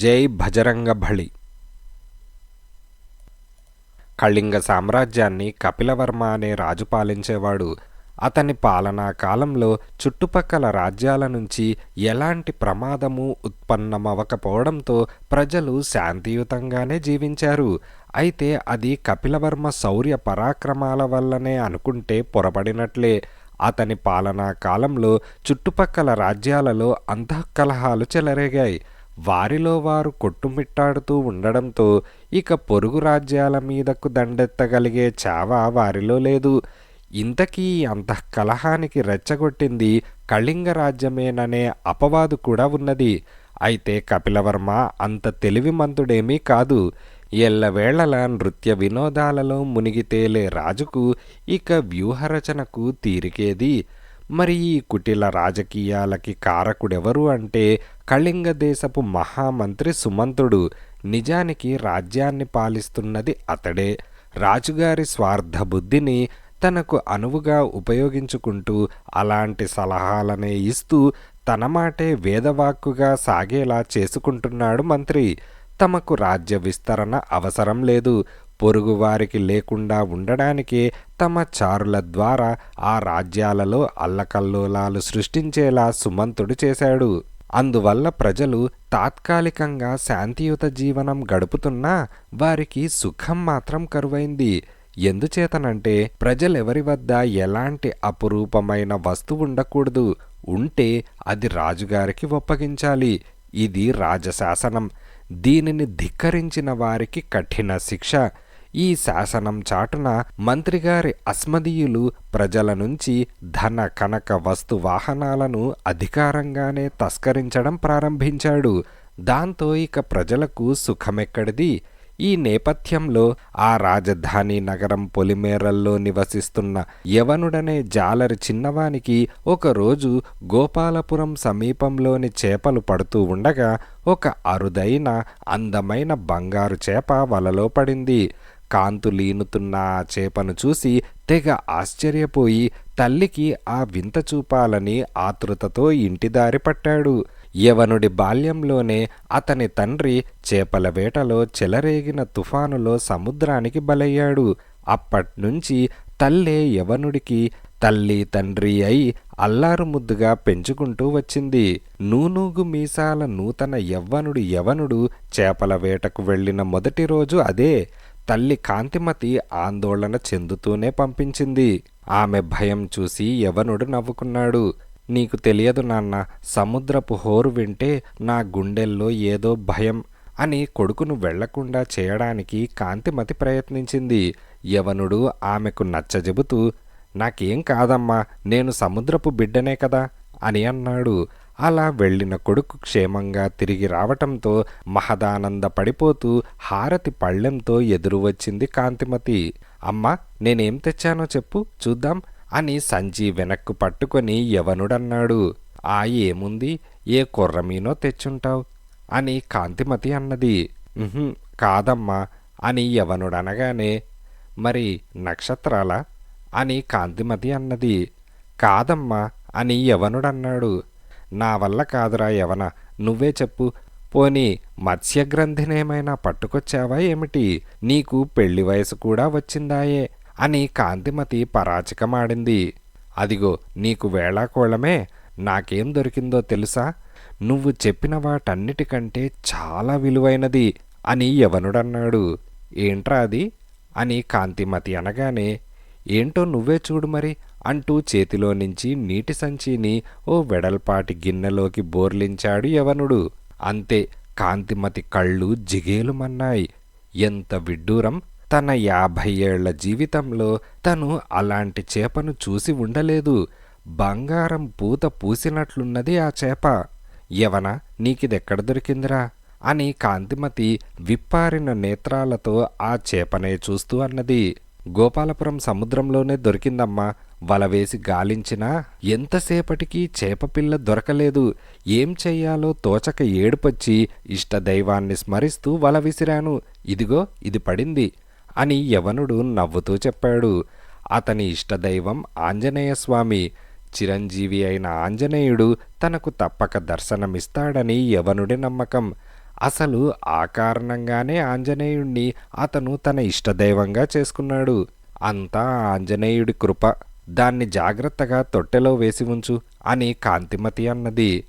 జై భజరంగ బలి. కళింగ సామ్రాజ్యాన్ని కపిలవర్మ అనే రాజు పాలించేవాడు. అతని పాలనా కాలంలో చుట్టుపక్కల రాజ్యాల నుంచి ఎలాంటి ప్రమాదము ఉత్పన్నమవకపోవడంతో ప్రజలు శాంతియుతంగానే జీవించారు. అయితే అది కపిలవర్మ శౌర్య పరాక్రమాల వల్లనే అనుకుంటే పొరపడినట్లే. అతని పాలనా కాలంలో చుట్టుపక్కల రాజ్యాలలో అంతఃకలహాలు చెలరేగాయి. వారిలో వారు కొట్టుమిట్టాడుతూ ఉండడంతో ఇక పొరుగు రాజ్యాల మీదకు దండెత్తగలిగే చావ వారిలో లేదు. ఇంతకీ అంతఃకలహానికి రెచ్చగొట్టింది కళింగ రాజ్యమేననే అపవాదు కూడా ఉన్నది. అయితే కపిలవర్మ అంత తెలివిమంతుడేమీ కాదు. ఎల్లవేళలా నృత్య వినోదాలలో మునిగి తేలే రాజుకు ఇక వ్యూహరచనకు తీరికేది. మరి ఈ కుటిల రాజకీయాలకి కారకుడెవరు అంటే కళింగ దేశపు మహామంత్రి సుమంతుడు. నిజానికి రాజ్యాన్ని పాలిస్తున్నది అతడే. రాజుగారి స్వార్థ బుద్ధిని తనకు అనువుగా ఉపయోగించుకుంటూ అలాంటి సలహాలనే ఇస్తూ తన మాటే వేదవాక్కుగా సాగేలా చేసుకుంటున్నాడు మంత్రి. తమకు రాజ్య విస్తరణ అవసరం లేదు, పొరుగువారికి లేకుండా ఉండడానికే తమ చారుల ద్వారా ఆ రాజ్యాలలో అల్లకల్లోలాలు సృష్టించేలా సుమంతుడు చేశాడు. అందువల్ల ప్రజలు తాత్కాలికంగా శాంతియుత జీవనం గడుపుతున్నా వారికి సుఖం మాత్రం కరువైంది. ఎందుచేతనంటే ప్రజలెవరి వద్ద ఎలాంటి అపురూపమైన వస్తువు ఉండకూడదు. ఉంటే అది రాజుగారికి ఒప్పగించాలి. ఇది రాజశాసనం. దీనిని ధిక్కరించిన వారికి కఠిన శిక్ష. ఈ శాసనం చాటున మంత్రిగారి అస్మదీయులు ప్రజల నుంచి ధన కనక వస్తు వాహనాలను అధికారంగానే తస్కరించడం ప్రారంభించాడు. దాంతో ఇక ప్రజలకు సుఖమెక్కడిది? ఈ నేపథ్యంలో ఆ రాజధాని నగరం పొలిమేరల్లో నివసిస్తున్న యవనుడనే జాలరి చిన్నవానికి ఒకరోజు గోపాలపురం సమీపంలోని చేపలు పడుతూ ఉండగా ఒక అరుదైన అందమైన బంగారు చేప వలలో పడింది. కాంతులీనుతున్న ఆ చేపను చూసి తెగ ఆశ్చర్యపోయి తల్లికి ఆ వింత చూపాలని ఆతృతతో ఇంటిదారి పట్టాడు. యవనుడి బాల్యంలోనే అతని తండ్రి చేపల వేటలో చెలరేగిన తుఫానులో సముద్రానికి బలయ్యాడు. అప్పట్నుంచి తల్లే యవనుడికి తల్లి తండ్రి అయి అల్లారు ముద్దుగా పెంచుకుంటూ వచ్చింది. నూనూగు మీసాల నూతన యవనుడు చేపల వేటకు వెళ్ళిన మొదటి రోజు అదే. తల్లి కాంతిమతి ఆందోళన చెందుతూనే పంపించింది. ఆమె భయం చూసి యవనుడు నవ్వుకున్నాడు. నీకు తెలియదు నాన్న, సముద్రపు హోరు వింటే నా గుండెల్లో ఏదో భయం అని కొడుకును వెళ్లకుండా చేయడానికి కాంతిమతి ప్రయత్నించింది. యవనుడు ఆమెకు నచ్చజెబుతూ, నాకేం కాదమ్మా, నేను సముద్రపు బిడ్డనే కదా అని అన్నాడు. అలా వెళ్ళిన కొడుకు క్షేమంగా తిరిగి రావటంతో మహదానంద పడిపోతూ హారతి పళ్ళెంతో ఎదురు వచ్చింది కాంతిమతి. అమ్మా, నేనేం తెచ్చానో చెప్పు చూద్దాం అని సంచి వెనక్కు పట్టుకొని యవనుడన్నాడు. ఆ ఏముంది, ఏ కొర్రమీనో తెచ్చుంటావు అని కాంతిమతి అన్నది. కాదమ్మా అని యవనుడనగానే, మరి నక్షత్రాలా అని కాంతిమతి అన్నది. కాదమ్మా అని యవనుడన్నాడు. నా వల్ల కాదురా యవన, నువ్వే చెప్పు. పోనీ మత్స్యగ్రంథినేమైనా పట్టుకొచ్చావా ఏమిటి? నీకు పెళ్లి వయసు కూడా వచ్చిందాయే అని కాంతిమతి పరాచికమాడింది. అదిగో నీకు వేళాకోళమే. నాకేం దొరికిందో తెలుసా? నువ్వు చెప్పిన వాటన్నిటికంటే చాలా విలువైనది అని యవనుడన్నాడు. ఏంట్రా అది అని కాంతిమతి అనగానే, ఏంటో నువ్వే చూడు మరి అంటూ చేతిలో నుంచి నీటి సంచిని ఓ వెడల్పాటి గిన్నెలోకి బోర్లించాడు యవనుడు. అంతే, కాంతిమతి కళ్ళు జిగేలుమన్నాయి. ఎంత విడ్డూరం! తన 50 ఏళ్ల జీవితంలో తను అలాంటి చేపను చూసి ఉండలేదు. బంగారం పూత పూసినట్లున్నది ఆ చేప. యవన, నీకిదెక్కడ దొరికిందిరా అని కాంతిమతి విప్పారిన నేత్రాలతో ఆ చేపనే చూస్తూ అన్నది. గోపాలపురం సముద్రంలోనే దొరికిందమ్మా. వలవేసి గాలించినా ఎంతసేపటికి చేపపిల్ల దొరకలేదు. ఏం చెయ్యాలో తోచక ఏడుపొచ్చి ఇష్టదైవాన్ని స్మరిస్తూ వల విసిరాను. ఇదిగో ఇది పడింది అని యవనుడు నవ్వుతూ చెప్పాడు. అతని ఇష్టదైవం ఆంజనేయస్వామి. చిరంజీవి అయిన ఆంజనేయుడు తనకు తప్పక దర్శనమిస్తాడని యవనుడి నమ్మకం. అసలు ఆ కారణంగానే ఆంజనేయుణ్ణి అతను తన ఇష్టదైవంగా చేసుకున్నాడు. అంతా ఆంజనేయుడి కృప. దాన్ని జాగ్రత్తగా తొట్టెలో వేసి ఉంచు అని కాంతిమతి అన్నది.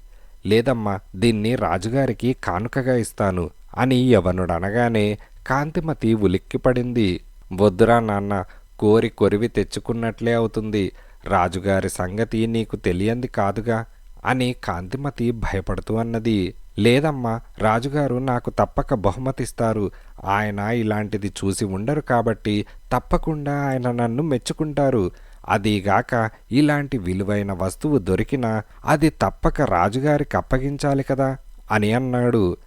లేదమ్మా, దీన్ని రాజుగారికి కానుకగా ఇస్తాను అని యవనుడనగానే కాంతిమతి ఉలిక్కిపడింది. వద్దురా నాన్న, కోరి కొరివి తెచ్చుకున్నట్లే అవుతుంది. రాజుగారి సంగతి నీకు తెలియంది కాదుగా అని కాంతిమతి భయపడుతూ అన్నది. లేదమ్మా, రాజుగారు నాకు తప్పక బహుమతిస్తారు. ఆయన ఇలాంటిది చూసి ఉండరు కాబట్టి తప్పకుండా ఆయన నన్ను మెచ్చుకుంటారు. అదీగాక ఇలాంటి విలువైన వస్తువు దొరికినా అది తప్పక రాజుగారికి అప్పగించాలి కదా అని అన్నాడు.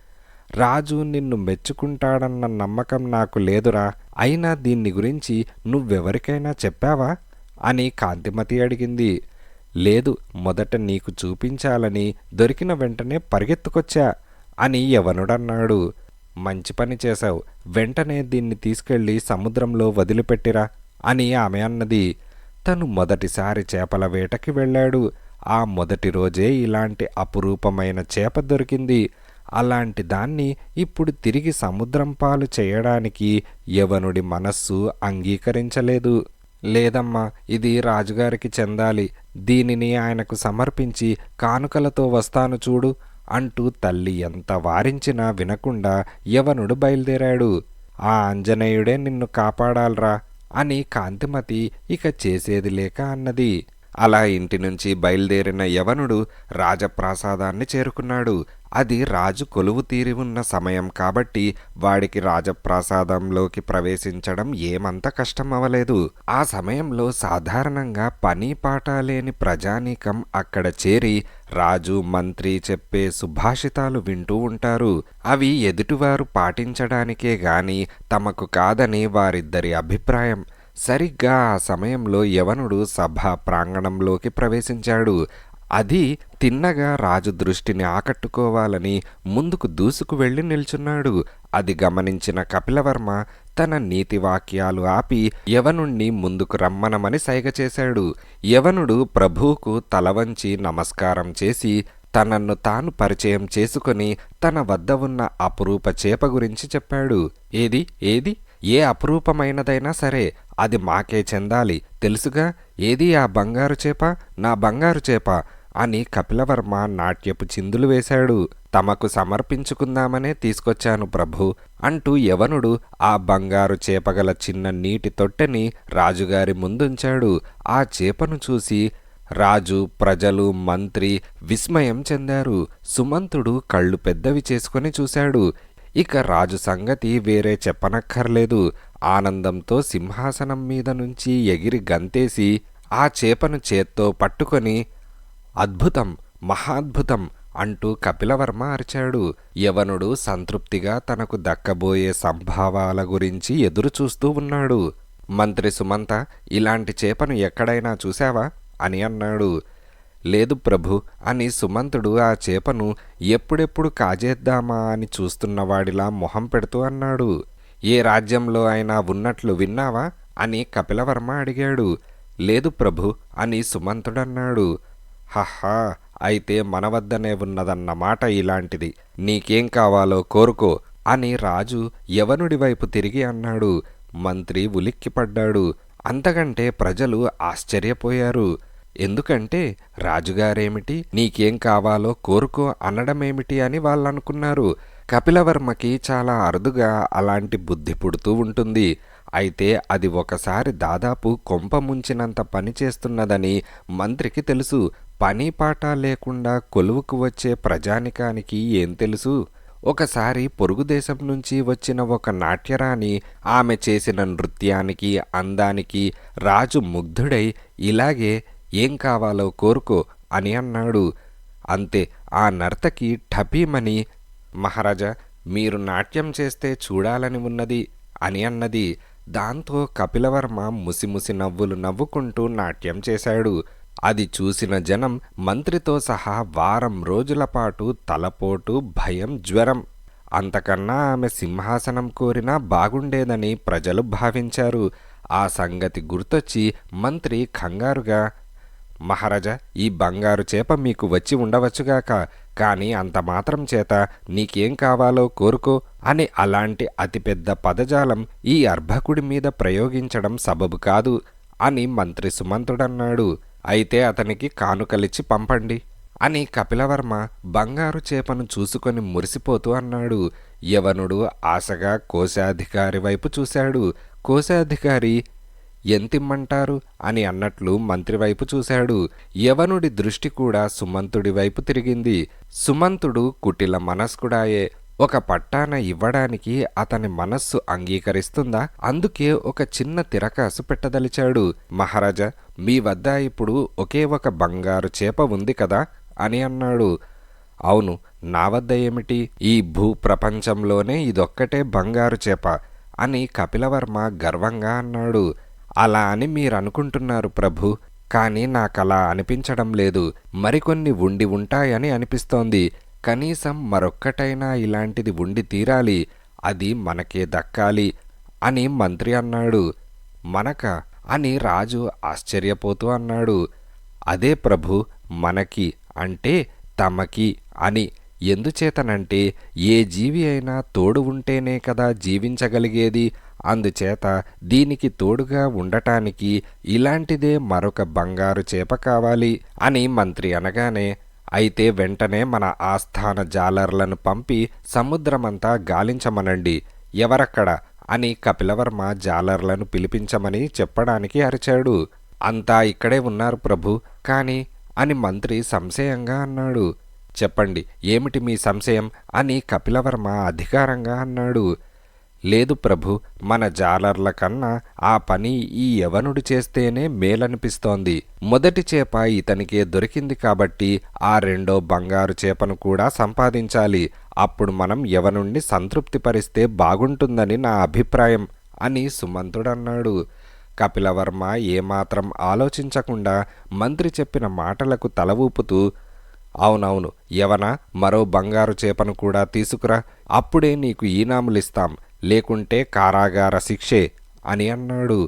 రాజు నిన్ను మెచ్చుకుంటాడన్న నమ్మకం నాకు లేదురా. అయినా దీన్ని గురించి నువ్వెవరికైనా చెప్పావా అని కాంతిమతి అడిగింది. లేదు, మొదట నీకు చూపించాలని దొరికిన వెంటనే పరిగెత్తుకొచ్చా అని యవనుడన్నాడు. మంచి పని చేశావు. వెంటనే దీన్ని తీసుకెళ్లి సముద్రంలో వదిలిపెట్టిరా అని ఆమె అన్నది. తను మొదటిసారి చేపల వేటకి వెళ్ళాడు. ఆ మొదటి రోజే ఇలాంటి అపురూపమైన చేప దొరికింది. అలాంటి దాన్ని ఇప్పుడు తిరిగి సముద్రం పాలు చేయడానికి యవనుడి మనస్సు అంగీకరించలేదు. లేదమ్మా, ఇది రాజుగారికి చెందాలి. దీనిని ఆయనకు సమర్పించి కానుకలతో వస్తాను చూడు అంటూ తల్లి ఎంత వారించినా వినకుండా యవనుడు బయలుదేరాడు. ఆ ఆంజనేయుడే నిన్ను కాపాడాల్రా అని కాంతిమతి ఇక చేసేది లేక అన్నది. అలా ఇంటి నుంచి బయలుదేరిన యవనుడు రాజప్రాసాదాన్ని చేరుకున్నాడు. అది రాజు కొలువు తీరి ఉన్న సమయం కాబట్టి వాడికి రాజప్రాసాదంలోకి ప్రవేశించడం ఏమంత కష్టం అవలేదు. ఆ సమయంలో సాధారణంగా పని పాట లేని ప్రజానీకం అక్కడ చేరి రాజు మంత్రి చెప్పే సుభాషితాలు వింటూ ఉంటారు. అవి ఎదుటివారు పాటించడానికే గాని తమకు కాదని వారిద్దరి అభిప్రాయం. సరిగ్గా ఆ సమయంలో యవనుడు సభా ప్రాంగణంలోకి ప్రవేశించాడు. అది తిన్నగా రాజు దృష్టిని ఆకట్టుకోవాలని ముందుకు దూసుకు వెళ్ళి నిల్చున్నాడు. అది గమనించిన కపిలవర్మ తన నీతి వాక్యాలు ఆపి యవనుణ్ణి ముందుకు రమ్మనమని సైగ చేశాడు. యవనుడు ప్రభువుకు తలవంచి నమస్కారం చేసి తనను తాను పరిచయం చేసుకొని తన వద్ద ఉన్న అపురూప చేప గురించి చెప్పాడు. ఏది ఏది ఏ అపురూపమైనదైనా సరే అది మాకే చెందాలి, తెలుసుగా. ఏది ఆ బంగారు చేప, నా బంగారు చేప అని కపిలవర్మ నాట్యపు చిందులు వేశాడు. తమకు సమర్పించుకుందామనే తీసుకొచ్చాను ప్రభు అంటూ యవనుడు ఆ బంగారు చేపగల చిన్న నీటి తొట్టెని రాజుగారి ముందుంచాడు. ఆ చేపను చూసి రాజు, ప్రజలు, మంత్రి విస్మయం చెందారు. సుమంతుడు కళ్ళు పెద్దవి చేసుకొని చూశాడు. ఇక రాజు సంగతి వేరే చెప్పనక్కర్లేదు. ఆనందంతో సింహాసనం మీద నుంచి ఎగిరి గంతేసి ఆ చేపను చేత్తో పట్టుకొని అద్భుతం, మహాద్భుతం అంటూ కపిలవర్మ అరిచాడు. యవనుడు సంతృప్తిగా తనకు దక్కబోయే సంభావాల గురించి ఎదురుచూస్తూ ఉన్నాడు. మంత్రి సుమంత, ఇలాంటి చేపను ఎక్కడైనా చూశావా అని అన్నాడు. లేదు ప్రభు అని సుమంతుడు ఆ చేపను ఎప్పుడెప్పుడు కాజేద్దామా అని చూస్తున్నవాడిలా మొహం పెడుతూ అన్నాడు. ఏ రాజ్యంలో అయినా ఉన్నట్లు విన్నావా అని కపిలవర్మ అడిగాడు. లేదు ప్రభు అని సుమంతుడన్నాడు. హహా, అయితే మన వద్దనే ఉన్నదన్నమాట ఇలాంటిది. నీకేం కావాలో కోరుకో అని రాజు యవనుడి వైపు తిరిగి అన్నాడు. మంత్రి ఉలిక్కిపడ్డాడు. అంతకంటే ప్రజలు ఆశ్చర్యపోయారు. ఎందుకంటే రాజుగారేమిటి, నీకేం కావాలో కోరుకో అనడమేమిటి అని వాళ్ళనుకున్నారు. కపిలవర్మకి చాలా అరుదుగా అలాంటి బుద్ధి పుడుతూ ఉంటుంది. అయితే అది ఒకసారి దాదాపు కొంప ముంచినంత పని చేస్తున్నదని మంత్రికి తెలుసు. పని పాట లేకుండా కొలువుకు వచ్చే ప్రజానికానికి ఏం తెలుసు? ఒకసారి పొరుగు దేశం నుంచి వచ్చిన ఒక నాట్యరాణి ఆమె చేసిన నృత్యానికి, అందానికి రాజు ముగ్ధుడై ఇలాగే ఏం కావాలో కోరుకో అని అన్నాడు. అంతే, ఆ నర్తకి ఠపీమని మహారాజా, మీరు నాట్యం చేస్తే చూడాలని ఉన్నది అని అన్నది. దాంతో కపిలవర్మ ముసిముసి నవ్వులు నవ్వుకుంటూ నాట్యం చేశాడు. అది చూసిన జనం మంత్రితో సహా వారం రోజుల పాటు తలపోటు, భయం, జ్వరం. అంతకన్నా ఆమె సింహాసనం కోరినా బాగుండేదని ప్రజలు భావించారు. ఆ సంగతి గుర్తొచ్చి మంత్రి కంగారుగా, మహారాజా, ఈ బంగారు చేప మీకు వచ్చి ఉండవచ్చుగాక, కాని అంత మాత్రం చేత నీకేం కావాలో కోరుకో అని అలాంటి అతిపెద్ద పదజాలం ఈ అర్భకుడి మీద ప్రయోగించడం సబబు కాదు అని మంత్రి సుమంతుడన్నాడు. అయితే అతనికి కానుకలిచ్చి పంపండి అని కపిలవర్మ బంగారు చేపను చూసుకొని మురిసిపోతూ అన్నాడు. యవనుడు ఆశగా కోశాధికారి వైపు చూశాడు. కోశాధికారి ఎంతిమ్మంటారు అని అన్నట్లు మంత్రి వైపు చూశాడు. యవనుడి దృష్టి కూడా సుమంతుడి వైపు తిరిగింది. సుమంతుడు కుటిల మనస్కుడాయే. ఒక పట్టాన ఇవ్వడానికి అతని మనస్సు అంగీకరిస్తుందా? అందుకే ఒక చిన్న తిరకాసు పెట్టదలిచాడు. మహారాజా, మీ వద్ద ఇప్పుడు ఒకే ఒక బంగారు చేప ఉంది కదా అని అన్నాడు. అవును, నా వద్ద ఏమిటి? ఈ భూప్రపంచంలోనే ఇదొక్కటే బంగారు చేప అని కపిలవర్మ గర్వంగా అన్నాడు. అలా అని మీరనుకుంటున్నారు ప్రభు, కానీ నాకలా అనిపించడం లేదు. మరికొన్ని ఉండి ఉంటాయని అనిపిస్తోంది. కనీసం మరొక్కటైనా ఇలాంటిది ఉండి తీరాలి. అది మనకే దక్కాలి అని మంత్రి అన్నాడు. మనక అని రాజు ఆశ్చర్యపోతూ అన్నాడు. అదే ప్రభు, మనకి అంటే తమకి అని. ఎందుచేతనంటే ఏ జీవి అయినా తోడు ఉంటేనే కదా జీవించగలిగేది. అందుచేత దీనికి తోడుగా ఉండటానికి ఇలాంటిదే మరొక బంగారు చేప కావాలి అని మంత్రి అనగానే, అయితే వెంటనే మన ఆస్థాన జాలర్లను పంపి సముద్రమంతా గాలించమనండి. ఎవరక్కడ అని కపిలవర్మ జాలర్లను పిలిపించమని చెప్పడానికి అరిచాడు. అంతా ఇక్కడే ఉన్నారు ప్రభు, కాని అని మంత్రి సంశయంగా అన్నాడు. చెప్పండి, ఏమిటి మీ సంశయం అని కపిలవర్మ అధికారంగా అన్నాడు. లేదు ప్రభు, మన జాలర్ల కన్నా ఆ పని ఈ యవనుడు చేస్తేనే మేలనిపిస్తోంది. మొదటి చేప ఇతనికే దొరికింది కాబట్టి ఆ రెండో బంగారు చేపను కూడా సంపాదించాలి. అప్పుడు మనం యవనుణ్ణి సంతృప్తిపరిస్తే బాగుంటుందని నా అభిప్రాయం అని సుమంతుడన్నాడు. కపిలవర్మ ఏమాత్రం ఆలోచించకుండా మంత్రి చెప్పిన మాటలకు తల ఊపుతూ, అవునవును యవన, మరో బంగారు చేపను కూడా తీసుకురా, అప్పుడే నీకు ఈనాములిస్తాం, లేకుంటే కారాగార శిక్షే అని అన్నాడు.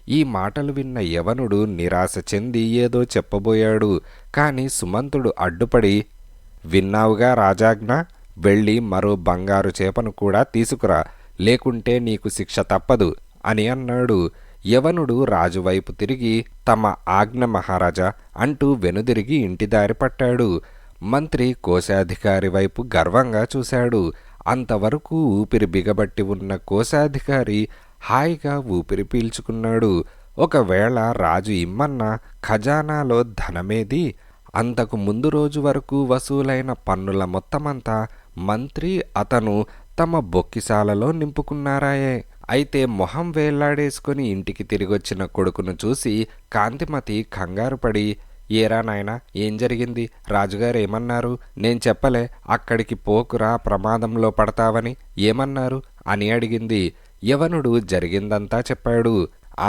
ఈ మాటలు విన్న యవనుడు నిరాశ చెంది ఏదో చెప్పబోయాడు. కాని సుమంతుడు అడ్డుపడి, విన్నావుగా రాజాజ్ఞ, వెళ్ళి మరో బంగారు చేపను కూడా తీసుకురా, లేకుంటే నీకు శిక్ష తప్పదు అని అన్నాడు. యవనుడు రాజువైపు తిరిగి, తమ ఆజ్ఞ మహారాజా అంటూ వెనుదిరిగి ఇంటిదారి పట్టాడు. మంత్రి కోశాధికారి వైపు గర్వంగా చూశాడు. అంతవరకు ఊపిరి బిగబట్టి ఉన్న కోశాధికారి హాయిగా ఊపిరి పీల్చుకున్నాడు. ఒకవేళ రాజు ఇమ్మన్న ఖజానాలో ధనమేది? అంతకు ముందు రోజు వరకు వసూలైన పన్నుల మొత్తమంతా మంత్రి అతను తమ బొక్కిసాలలో నింపుకున్నారాయే. అయితే మొహం వేళ్లాడేసుకుని ఇంటికి తిరిగొచ్చిన కొడుకును చూసి కాంతిమతి కంగారుపడి, ఏరా నాయనా, ఏం జరిగింది? రాజుగారు ఏమన్నారు? నేను చెప్పలే, అక్కడికి పోకురా, ప్రమాదంలో పడతావని. ఏమన్నారు అని అడిగింది. యవనుడు జరిగిందంతా చెప్పాడు.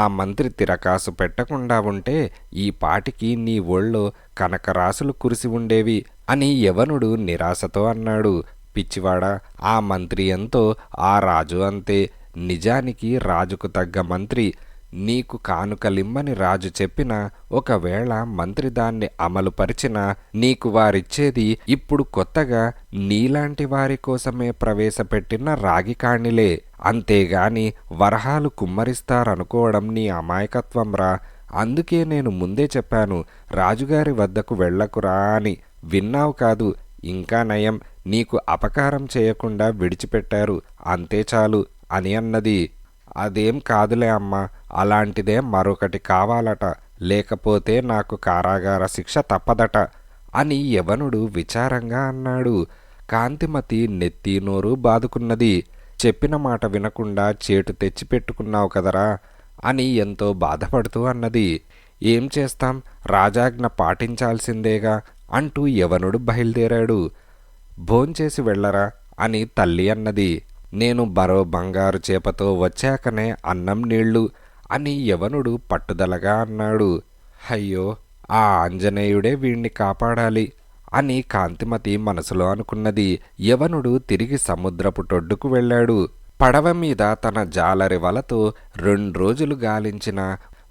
ఆ మంత్రి తిరకాసు పెట్టకుండా ఉంటే ఈ పాటికి నీ ఒళ్ళో కనకరాసులు కురిసి ఉండేవి అని యవనుడు నిరాశతో అన్నాడు. పిచ్చివాడా, ఆ మంత్రి ఎంతో ఆ రాజు అంతే. నిజానికి రాజుకు తగ్గ మంత్రి. నీకు కానుకలిమ్మని రాజు చెప్పినా, ఒకవేళ మంత్రి దాన్ని అమలుపరిచినా నీకు వారిచ్చేది ఇప్పుడు కొత్తగా నీలాంటి వారి కోసమే ప్రవేశపెట్టిన రాగి కాణిలే. అంతేగాని వరహాలు కుమ్మరిస్తారనుకోవడం నీ అమాయకత్వంరా. అందుకే నేను ముందే చెప్పాను, రాజుగారి వద్దకు వెళ్ళకురా అని. విన్నావు కాదు, ఇంకా నయం, నీకు అపకారం చేయకుండా విడిచిపెట్టారు, అంతే చాలు అని అన్నది. అదేం కాదులే అమ్మా, అలాంటిదే మరొకటి కావాలట, లేకపోతే నాకు కారాగార శిక్ష తప్పదట అని యవనుడు విచారంగా అన్నాడు. కాంతిమతి నెత్తి నోరు బాదుకున్నది. చెప్పిన మాట వినకుండా చేటు తెచ్చిపెట్టుకున్నావు కదరా అని ఎంతో బాధపడుతూ అన్నది. ఏం చేస్తాం, రాజాజ్ఞ పాటించాల్సిందేగా అంటూ యవనుడు బయలుదేరాడు. భోంచేసి వెళ్ళరా అని తల్లి అన్నది. నేను మరో బంగారు చేపతో వచ్చాకనే అన్నం నీళ్లు అని యవనుడు పట్టుదలగా అన్నాడు. అయ్యో, ఆ ఆంజనేయుడే వీణ్ణి కాపాడాలి అని కాంతిమతి మనసులో అనుకున్నది. యవనుడు తిరిగి సముద్రపు టొడ్డుకు వెళ్ళాడు. పడవ మీద తన జాలరి వలతో 2 రోజులు గాలించిన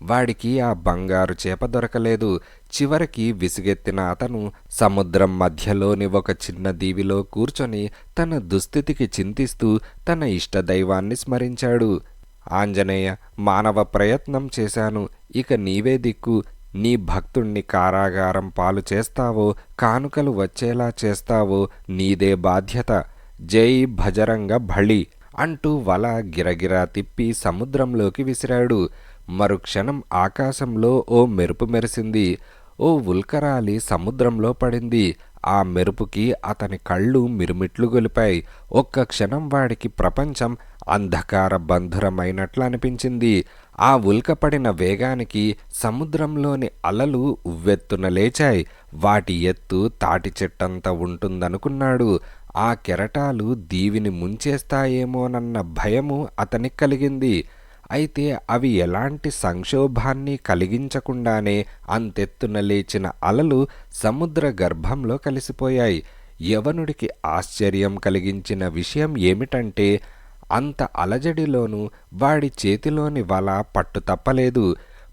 వాడికి ఆ బంగారు చేప దొరకలేదు. చివరికి విసుగెత్తిన అతను సముద్రం మధ్యలోని ఒక చిన్న దీవిలో కూర్చొని తన దుస్థితికి చింతిస్తూ తన ఇష్టదైవాన్ని స్మరించాడు. ఆంజనేయ, మానవ ప్రయత్నం చేశాను, ఇక నీవే దిక్కు. నీ భక్తుణ్ణి కారాగారం పాలు చేస్తావో, కానుకలు వచ్చేలా చేస్తావో నీదే బాధ్యత. జై భజరంగ భళి అంటూ వల గిరగిరా తిప్పి సముద్రంలోకి విసిరాడు. మరుక్షణం ఆకాశంలో ఓ మెరుపు మెరిసింది. ఓ ఉల్కరాలి సముద్రంలో పడింది. ఆ మెరుపుకి అతని కళ్ళు మిరుమిట్లు గొలిపాయి. ఒక్క క్షణం వాడికి ప్రపంచం అంధకార బంధురమైనట్లు అనిపించింది. ఆ ఉల్కపడిన వేగానికి సముద్రంలోని అలలు ఉవ్వెత్తున లేచాయి. వాటి ఎత్తు తాటి చెట్టంత ఉంటుందనుకున్నాడు. ఆ కెరటాలు దీవిని ముంచేస్తాయేమోనన్న భయము అతనికి కలిగింది. అయితే అవి ఎలాంటి సంక్షోభాన్ని కలిగించకుండానే అంతెత్తున లేచిన అలలు సముద్ర గర్భంలో కలిసిపోయాయి. యవనుడికి ఆశ్చర్యం కలిగించిన విషయం ఏమిటంటే అంత అలజడిలోనూ వాడి చేతిలోని వల పట్టు తప్పలేదు.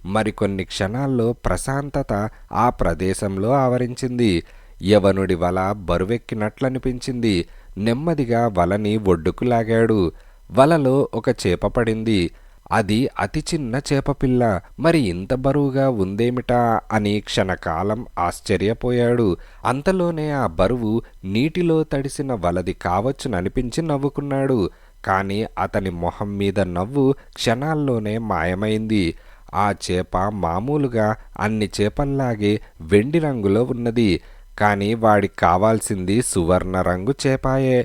మరికొన్ని క్షణాల్లో ప్రశాంతత ఆ ప్రదేశంలో ఆవరించింది. యవనుడి వల బరువెక్కినట్లనిపించింది. నెమ్మదిగా వలని ఒడ్డుకు లాగాడు. వలలో ఒక చేప పడింది. అది అతి చిన్న చేపపిల్ల. మరి ఇంత బరువుగా ఉందేమిటా అని క్షణకాలం ఆశ్చర్యపోయాడు. అంతలోనే ఆ బరువు నీటిలో తడిసిన వలది కావచ్చుననిపించి నవ్వుకున్నాడు. కాని అతని మొహం మీద నవ్వు క్షణాల్లోనే మాయమైంది. ఆ చేప మామూలుగా అన్ని చేపల్లాగే వెండి రంగులో ఉన్నది. కాని వాడికి కావాల్సింది సువర్ణ రంగు చేపాయే.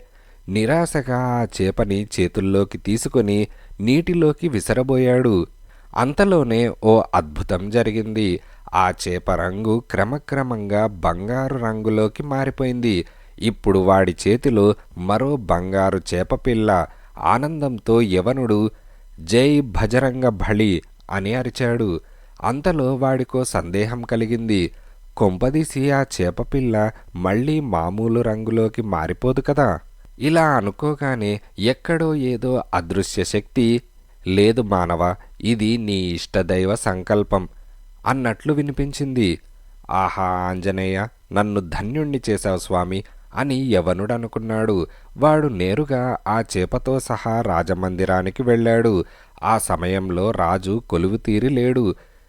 నిరాశగా ఆ చేపని చేతుల్లోకి తీసుకొని నీటిలోకి విసరబోయాడు. అంతలోనే ఓ అద్భుతం జరిగింది. ఆ చేప రంగు క్రమక్రమంగా బంగారు రంగులోకి మారిపోయింది. ఇప్పుడు వాడి చేతిలో మరో బంగారు చేపపిల్ల. ఆనందంతో యవనుడు జై భజరంగ భళి అని అరిచాడు. అంతలో వాడికో సందేహం కలిగింది. కొంపదీసి ఆ చేపపిల్ల మళ్ళీ మామూలు రంగులోకి మారిపోదు కదా. ఇలా అనుకోగానే ఎక్కడో ఏదో అదృశ్య శక్తి, లేదు మానవ, ఇది నీ ఇష్టదైవ సంకల్పం అన్నట్లు వినిపించింది. ఆహా ఆంజనేయ, నన్ను ధన్యుణ్ణి చేశావు స్వామి అని యవనుడనుకున్నాడు. వాడు నేరుగా ఆ చేపతో సహా రాజమందిరానికి వెళ్ళాడు. ఆ సమయంలో రాజు కొలువుతీరి లేడు.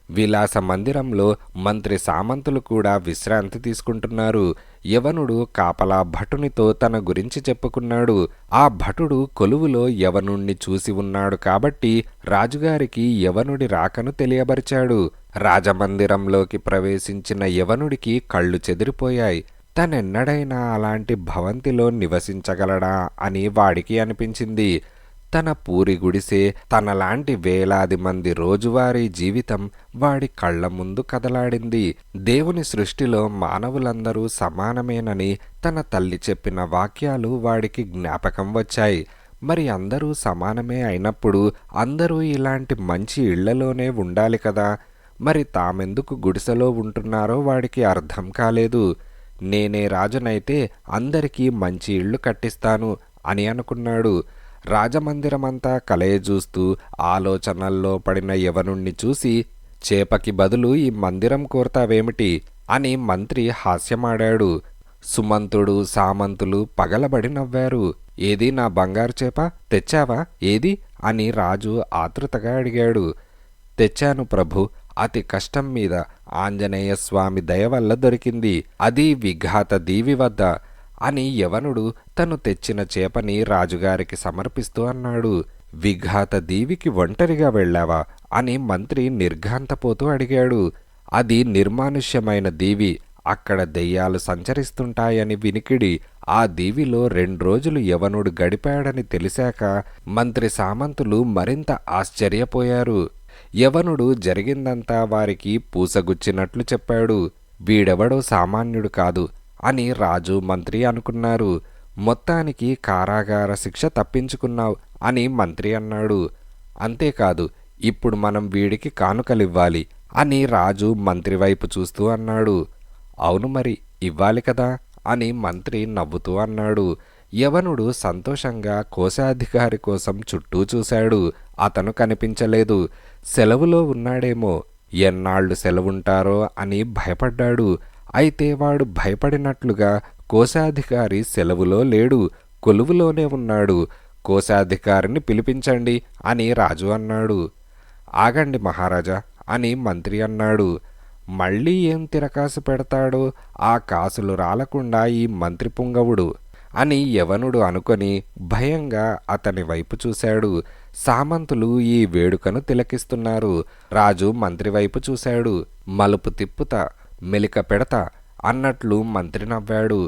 విలాస మందిరంలో మంత్రి సామంతులు కూడా విశ్రాంతి తీసుకుంటున్నారు. యవనుడు కాపలా భటునితో తన గురించి చెప్పుకున్నాడు. ఆ భటుడు కొలువులో యవనుణ్ణి చూసి ఉన్నాడు కాబట్టి రాజుగారికి యవనుడి రాకను తెలియబరిచాడు. రాజమందిరంలోకి ప్రవేశించిన యవనుడికి కళ్ళు చెదిరిపోయాయి. తనెన్నడైనా అలాంటి భవంతిలో నివసించగలడా అని వాడికి అనిపించింది. తన పూరి గుడిసే, తనలాంటి వేలాది మంది రోజువారీ జీవితం వాడి కళ్ల ముందు కదలాడింది. దేవుని సృష్టిలో మానవులందరూ సమానమేనని తన తల్లి చెప్పిన వాక్యాలు వాడికి జ్ఞాపకం వచ్చాయి. మరి అందరూ సమానమే అయినప్పుడు అందరూ ఇలాంటి మంచి ఇళ్లలోనే ఉండాలి కదా. మరి తామెందుకు గుడిసెలో ఉంటున్నారో వాడికి అర్థం కాలేదు. నేనే రాజునైతే అందరికీ మంచి ఇళ్ళు కట్టిస్తాను అని అనుకున్నాడు. రాజమందిరమంతా కలయజూస్తూ ఆలోచనల్లో పడిన యవనుణ్ణి చూసి, చేపకి బదులు ఈ మందిరం కోరతావేమిటి అని మంత్రి హాస్యమాడాడు. సుమంతుడు సామంతులు పగలబడి నవ్వారు. ఏది నా బంగారు చేప, తెచ్చావా ఏది అని రాజు ఆతృతగా అడిగాడు. తెచ్చాను ప్రభు, అతి కష్టం మీద ఆంజనేయ స్వామి దయవల్ల దొరికింది. అది విఘాత దీవి వద్ద అని యవనుడు తను తెచ్చిన చేపని రాజుగారికి సమర్పిస్తూ అన్నాడు. విఘాత దీవికి ఒంటరిగా వెళ్ళావా అని మంత్రి నిర్ఘాంతపోతూ అడిగాడు. అది నిర్మానుష్యమైన దీవి, అక్కడ దెయ్యాలు సంచరిస్తుంటాయని వినికిడి. ఆ దీవిలో 2 రోజులు యవనుడు గడిపాడని తెలిసాక మంత్రి సామంతులు మరింత ఆశ్చర్యపోయారు. యవనుడు జరిగిందంతా వారికి పూసగుచ్చినట్లు చెప్పాడు. వీడెవడో సామాన్యుడు కాదు అని రాజు మంత్రి అనుకున్నారు. మొత్తానికి కారాగార శిక్ష తప్పించుకున్నావు అని మంత్రి అన్నాడు. అంతేకాదు, ఇప్పుడు మనం వీడికి కానుకలివ్వాలి అని రాజు మంత్రి వైపు చూస్తూ అన్నాడు. అవును మరి, ఇవ్వాలి కదా అని మంత్రి నవ్వుతూ అన్నాడు. యవనుడు సంతోషంగా కోశాధికారి కోసం చుట్టూ చూశాడు. అతను కనిపించలేదు. సెలవులో ఉన్నాడేమో, ఎన్నాళ్ళు సెలవుంటారో అని భయపడ్డాడు. అయితే వాడు భయపడినట్లుగా కోశాధికారి సెలవులో లేడు, కొలువులోనే ఉన్నాడు. కోశాధికారిని పిలిపించండి అని రాజు అన్నాడు. ఆగండి మహారాజా అని మంత్రి అన్నాడు. మళ్ళీ ఏం తిరకాసు పెడతాడో, ఆ కాసులు రాలకుండా ఈ మంత్రి పుంగవుడు అని యవనుడు అనుకొని భయంగా అతని వైపు చూశాడు. సామంతులు ఈ వేడుకను తిలకిస్తున్నారు. రాజు మంత్రి వైపు చూశాడు. మలుపు తిప్పుతా, మెలిక పెడతా అన్నట్లు మంత్రి నవ్వాడు.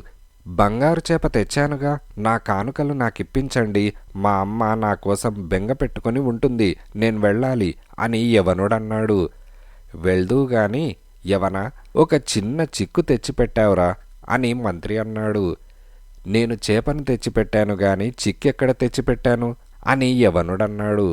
బంగారు చేప తెచ్చానుగా, నా కానుకలు నాకిప్పించండి, మా అమ్మ నా కోసం బెంగ పెట్టుకుని ఉంటుంది, నేను వెళ్ళాలి అని యవనుడన్నాడు. వెళ్దూగాని యవన, ఒక చిన్న చిక్కు తెచ్చిపెట్టావురా అని మంత్రి అన్నాడు. నేను చేపను తెచ్చిపెట్టాను గాని చిక్కెక్కడ తెచ్చిపెట్టాను అని యవనుడన్నాడు.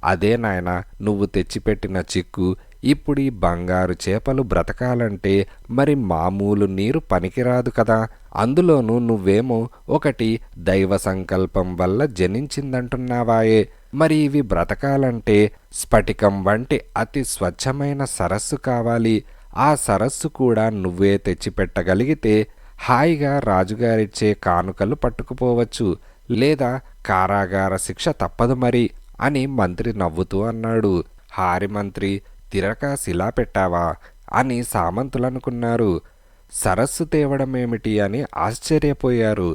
అదే నాయనా, నువ్వు తెచ్చిపెట్టిన చిక్కు. ఇప్పుడు ఈ బంగారు చేపలు బ్రతకాలంటే మరి మామూలు నీరు పనికిరాదు కదా. అందులోనూ నువ్వేమో ఒకటి దైవ సంకల్పం వల్ల జనించిందంటున్నావాయే. మరి ఇవి బ్రతకాలంటే స్ఫటికం వంటి అతి స్వచ్ఛమైన సరస్సు కావాలి. ఆ సరస్సు కూడా నువ్వే తెచ్చిపెట్టగలిగితే హాయిగా రాజుగారిచ్చే కానుకలు పట్టుకుపోవచ్చు, లేదా కారాగార శిక్ష తప్పదు మరి అని మంత్రి నవ్వుతూ అన్నాడు. హారి మంత్రి, తిరకాసిలా పెట్టావా అని సామంతులనుకున్నారు. సరస్సు తేవడమేమిటి అని ఆశ్చర్యపోయారు.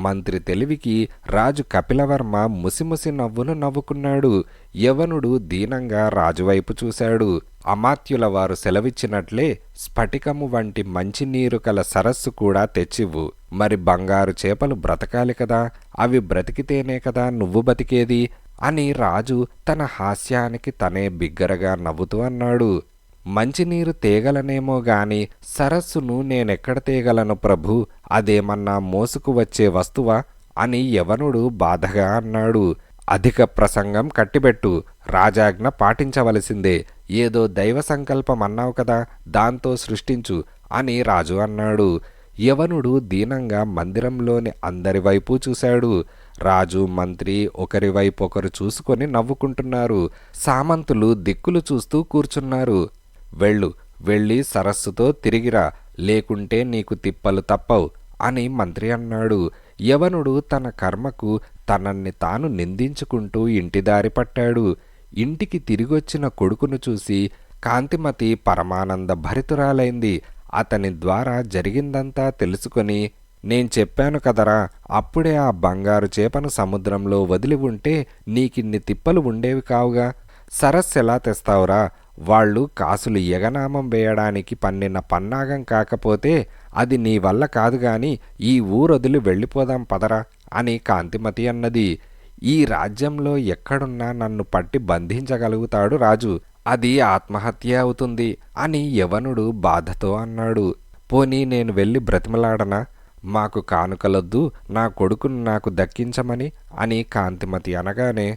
మంత్రి తెలివికి రాజు కపిలవర్మ ముసిముసి నవ్వును నవ్వుకున్నాడు. యవనుడు దీనంగా రాజువైపు చూశాడు. అమాత్యుల వారు సెలవిచ్చినట్లే స్ఫటికము వంటి మంచినీరు కల సరస్సు కూడా తెచ్చివ్వు. మరి బంగారు చేపలు బ్రతకాలి కదా, అవి బ్రతికితేనే కదా నువ్వు బతికేది అని రాజు తన హాస్యానికి తనే బిగ్గరగా నవ్వుతూ అన్నాడు. మంచినీరు తేగలనేమో గాని సరస్సును నేనెక్కడ తేగలను ప్రభూ, అదేమన్నా మోసుకు వచ్చే వస్తువా అని యవనుడు బాధగా అన్నాడు. అధిక ప్రసంగం కట్టిబెట్టు, రాజాజ్ఞ పాటించవలసిందే. ఏదో దైవ సంకల్పం అన్నావు కదా, దాంతో సృష్టించు అని రాజు అన్నాడు. యవనుడు దీనంగా మందిరంలోని అందరి వైపు చూశాడు. రాజు మంత్రి ఒకరివైపు ఒకరు చూసుకొని నవ్వుకుంటున్నారు. సామంతులు దిక్కులు చూస్తూ కూర్చున్నారు. వెళ్ళు, వెళ్ళి సరస్సుతో తిరిగిరా, లేకుంటే నీకు తిప్పలు తప్పవు అని మంత్రి అన్నాడు. యవనుడు తన కర్మకు తనన్ని తాను నిందించుకుంటూ ఇంటిదారి పట్టాడు. ఇంటికి తిరిగొచ్చిన కొడుకును చూసి కాంతిమతి పరమానంద భరితురాలైంది. అతని ద్వారా జరిగిందంతా తెలుసుకొని, నేను చెప్పాను కదరా, అప్పుడే ఆ బంగారు చేపను సముద్రంలో వదిలి ఉంటే నీకిన్ని తిప్పలు ఉండేవి కావుగా. సరస్సెలా తెస్తావురా, వాళ్ళు కాసులు ఎగనామం వేయడానికి పన్నిన పన్నాగం కాకపోతే అది నీ వల్ల కాదుగాని ఈ ఊరొదిలి వెళ్ళిపోదాం పదరా అని కాంతిమతి అన్నది. ఈ రాజ్యంలో ఎక్కడున్నా నన్ను పట్టి బంధించగలుగుతాడు రాజు, అది ఆత్మహత్య అవుతుంది అని యవనుడు బాధతో అన్నాడు. పోనీ నేను వెళ్ళి బ్రతిమలాడనా, మాకు కానుకలొద్దు, నా కొడుకును నాకు దక్కించమని అని కాంతిమతి అనగానే,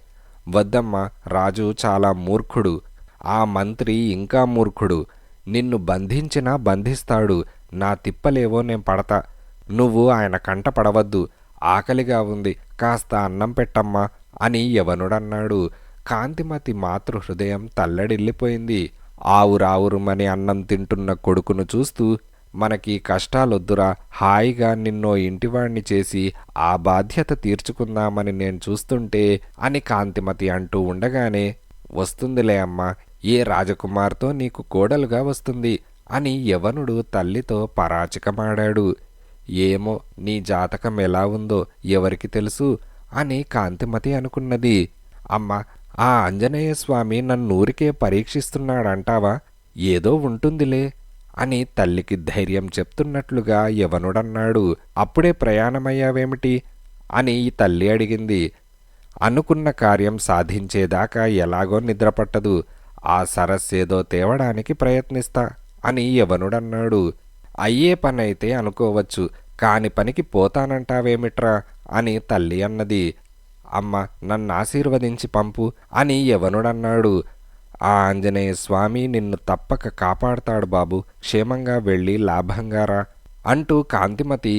వద్దమ్మా, రాజు చాలా మూర్ఖుడు, ఆ మంత్రి ఇంకా మూర్ఖుడు, నిన్ను బంధించినా బంధిస్తాడు, నా తిప్పలేవో నేను పడతా, నువ్వు ఆయన కంట పడవద్దు, ఆకలిగా ఉంది, కాస్త అన్నం పెట్టమ్మా అని యవనుడన్నాడు. కాంతిమతి మాతృహృదయం తల్లడిల్లిపోయింది. ఆవురావురుమని అన్నం తింటున్న కొడుకును చూస్తూ, మనకి కష్టాలొద్దురా, హాయిగా నిన్నో ఇంటివాణ్ణి చేసి ఆ బాధ్యత తీర్చుకుందామని నేను చూస్తుంటే అని కాంతిమతి అంటూ ఉండగానే, వస్తుందిలే అమ్మా, ఏ రాజకుమార్తో నీకు కోడలుగా వస్తుంది అని యవనుడు తల్లితో పరాచికమాడాడు. ఏమో, నీ జాతకం ఎలా ఉందో ఎవరికి తెలుసు అని కాంతిమతి అనుకున్నది. అమ్మ, ఆ ఆంజనేయ స్వామి నన్నూరికే పరీక్షిస్తున్నాడంటావా, ఏదో ఉంటుందిలే అని తల్లికి ధైర్యం చెప్తున్నట్లుగా యవనుడన్నాడు. అప్పుడే ప్రయాణమయ్యావేమిటి అని ఈ తల్లి అడిగింది. అనుకున్న కార్యం సాధించేదాకా ఎలాగో నిద్రపట్టదు, ఆ సరస్సేదో తేవడానికి ప్రయత్నిస్తా అని యవనుడన్నాడు. అయ్యే పనైతే అనుకోవచ్చు, కాని పనికి పోతానంటావేమిట్రా అని తల్లి అన్నది. అమ్మ, నన్ను ఆశీర్వదించి పంపు అని యవనుడన్నాడు. ఆ ఆంజనేయ స్వామి నిన్ను తప్పక కాపాడుతాడు బాబు, క్షేమంగా వెళ్ళి లాభంగా రా అంటూ కాంతిమతి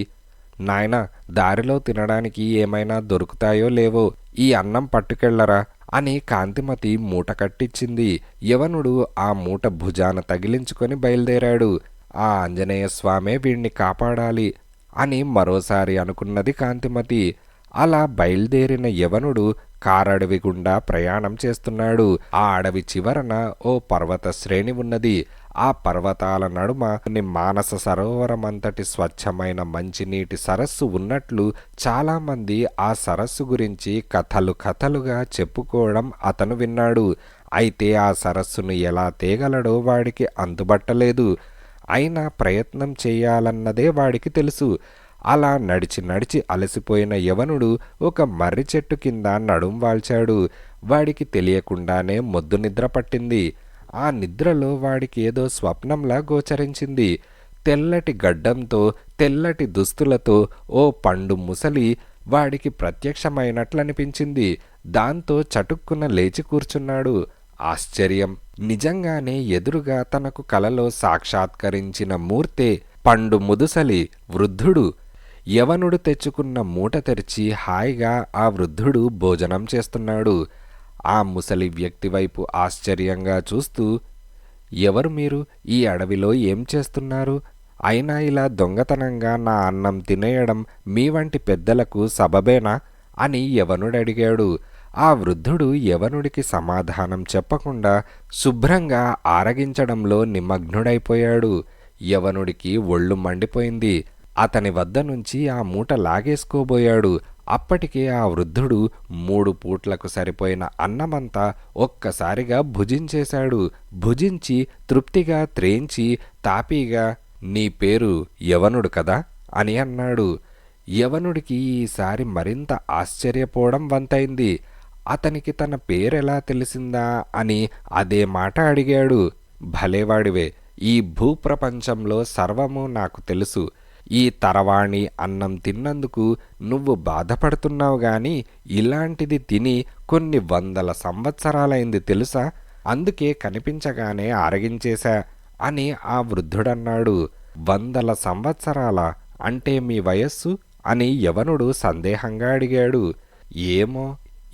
నాయనా, దారిలో తినడానికి ఏమైనా దొరుకుతాయో లేవో, ఈ అన్నం పట్టుకెళ్లరా అని కాంతిమతి మూట కట్టించింది. యవనుడు ఆ మూట భుజాన తగిలించుకొని బయలుదేరాడు. ఆ ఆంజనేయ స్వామే వీణ్ణి కాపాడాలి అని మరోసారి అనుకున్నది కాంతిమతి. అలా బయలుదేరిన యవనుడు కారడవి గుండా ప్రయాణం చేస్తున్నాడు. ఆ అడవి చివరన ఓ పర్వత శ్రేణి ఉన్నది. ఆ పర్వతాల నడుమ మానస సరోవరమంతటి స్వచ్ఛమైన మంచినీటి సరస్సు ఉన్నట్లు చాలామంది ఆ సరస్సు గురించి కథలు కథలుగా చెప్పుకోవడం అతను విన్నాడు. అయితే ఆ సరస్సును ఎలా తేగలడో వాడికి అంతుబట్టలేదు. అయినా ప్రయత్నం చేయాలన్నదే వాడికి తెలుసు. అలా నడిచి నడిచి అలసిపోయిన యవనుడు ఒక మర్రి చెట్టు కింద నడుం వాల్చాడు. వాడికి తెలియకుండానే మొద్దు నిద్ర పట్టింది. ఆ నిద్రలో వాడికి ఏదో స్వప్నంలా గోచరించింది. తెల్లటి గడ్డంతో తెల్లటి దుస్తులతో ఓ పండు ముసలి వాడికి ప్రత్యక్షమైనట్లనిపించింది. దాంతో చటుక్కున లేచి కూర్చున్నాడు. ఆశ్చర్యం! నిజంగానే ఎదురుగా తనకు కలలో సాక్షాత్కరించిన మూర్తే పండు ముదుసలి వృద్ధుడు. యవనుడు తెచ్చుకున్న మూట తెరిచి హాయిగా ఆ వృద్ధుడు భోజనం చేస్తున్నాడు. ఆ ముసలి వ్యక్తి వైపు ఆశ్చర్యంగా చూస్తూ, ఎవరు మీరు? ఈ అడవిలో ఏం చేస్తున్నారు? అయినా ఇలా దొంగతనంగా నా అన్నం తినేయడం మీ వంటి పెద్దలకు సబబేనా అని యవనుడడిగాడు. ఆ వృద్ధుడు యవనుడికి సమాధానం చెప్పకుండా శుభ్రంగా ఆరగించడంలో నిమగ్నుడైపోయాడు. యవనుడికి ఒళ్ళు మండిపోయింది. అతని వద్ద నుంచి ఆ మూట లాగేసుకోబోయాడు. అప్పటికే ఆ వృద్ధుడు 3 పూట్లకు సరిపోయిన అన్నమంతా ఒక్కసారిగా భుజించేశాడు. భుజించి తృప్తిగా త్రేంచి తాపీగా, నీ పేరు యవనుడు కదా అని అన్నాడు. యవనుడికి ఈసారి మరింత ఆశ్చర్యపోవడం వంతైంది. అతనికి తన పేరెలా తెలిసిందా అని అదే మాట అడిగాడు. భలేవాడివే, ఈ భూప్రపంచంలో సర్వము నాకు తెలుసు. ఈ తరవాణి అన్నం తిన్నందుకు నువ్వు బాధపడుతున్నావు గాని ఇలాంటిది తిని కొన్ని 100 సంవత్సరాలైంది తెలుసా? అందుకే కనిపించగానే ఆరగించేశా అని ఆ వృద్ధుడన్నాడు. 100 సంవత్సరాల అంటే మీ వయస్సు అని యవనుడు సందేహంగా అడిగాడు. ఏమో,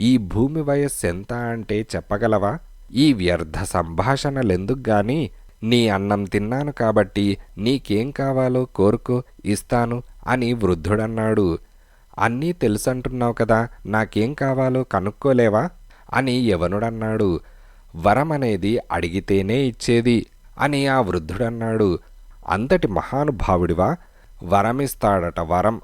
ఈ భూమి వయస్సెంత అంటే చెప్పగలవా? ఈ వ్యర్థ సంభాషణలెందుకుగాని నీ అన్నం తిన్నాను కాబట్టి నీకేం కావాలో కోరుకో, ఇస్తాను అని వృద్ధుడన్నాడు. అన్నీ తెలుసంటున్నావు కదా, నాకేం కావాలో కనుక్కోలేవా అని యవనుడన్నాడు. వరమనేది అడిగితేనే ఇచ్చేది అని ఆ వృద్ధుడన్నాడు. అంతటి మహానుభావుడివా? వరమిస్తాడట వరం.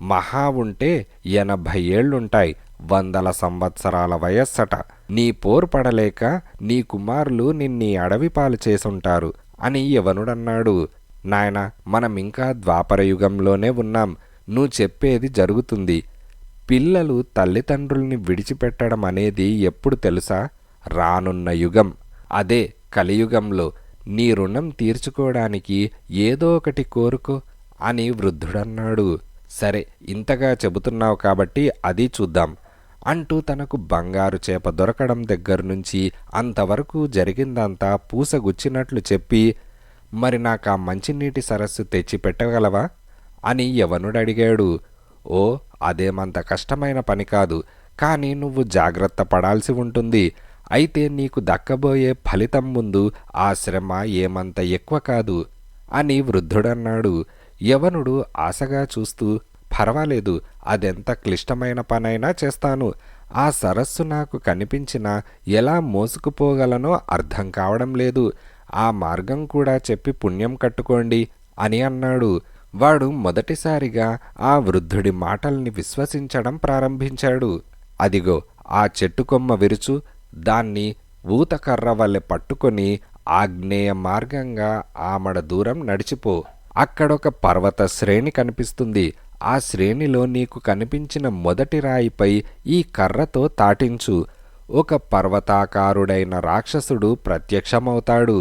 మహా ఉంటే 80 ఏళ్లుంటాయి, 100 సంవత్సరాల వయస్సట. నీ పోరు పడలేక నీ కుమారులు నిన్నీ అడవి పాలు చేసుంటారు అని యవనుడన్నాడు. నాయనా, మనమింకా ద్వాపరయుగంలోనే ఉన్నాం. నువ్వు చెప్పేది జరుగుతుంది. పిల్లలు తల్లిదండ్రుల్ని విడిచిపెట్టడం అనేది ఎప్పుడు తెలుసా? రానున్న యుగం, అదే కలియుగంలో. నీ రుణం తీర్చుకోవడానికి ఏదో ఒకటి కోరుకో అని వృద్ధుడన్నాడు. సరే, ఇంతగా చెబుతున్నావు కాబట్టి అది చూద్దాం అంటూ తనకు బంగారు చేప దొరకడం దగ్గర్నుంచి అంతవరకు జరిగిందంతా పూసగుచ్చినట్లు చెప్పి, మరి నాకా మంచినీటి సరస్సు తెచ్చి పెట్టగలవా అని యవనుడడిగాడు. ఓ, అదేమంత కష్టమైన పని కాదు, కానీ నువ్వు జాగ్రత్త పడాల్సి ఉంటుంది. అయితే నీకు దక్కబోయే ఫలితం ముందు ఆ శ్రమ ఏమంత ఎక్కువ కాదు అని వృద్ధుడన్నాడు. యవనుడు ఆశగా చూస్తూ, పర్వాలేదు, అదెంత క్లిష్టమైన పనైనా చేస్తాను. ఆ సరస్సు నాకు కనిపించినా ఎలా మోసుకుపోగలనో అర్థం కావడం లేదు. ఆ మార్గం కూడా చెప్పి పుణ్యం కట్టుకోండి అని అన్నాడు. వాడు మొదటిసారిగా ఆ వృద్ధుడి మాటల్ని విశ్వసించడం ప్రారంభించాడు. అదిగో ఆ చెట్టు కొమ్మ విరుచు, దాన్ని ఊతకర్ర వల్లె పట్టుకొని ఆగ్నేయ మార్గంగా ఆమడ దూరం నడిచిపో. అక్కడొక పర్వత శ్రేణి కనిపిస్తుంది. ఆ శ్రేణిలో నీకు కనిపించిన మొదటి రాయిపై ఈ కర్రతో తాటించు. ఒక పర్వతాకారుడైన రాక్షసుడు ప్రత్యక్షమవుతాడు.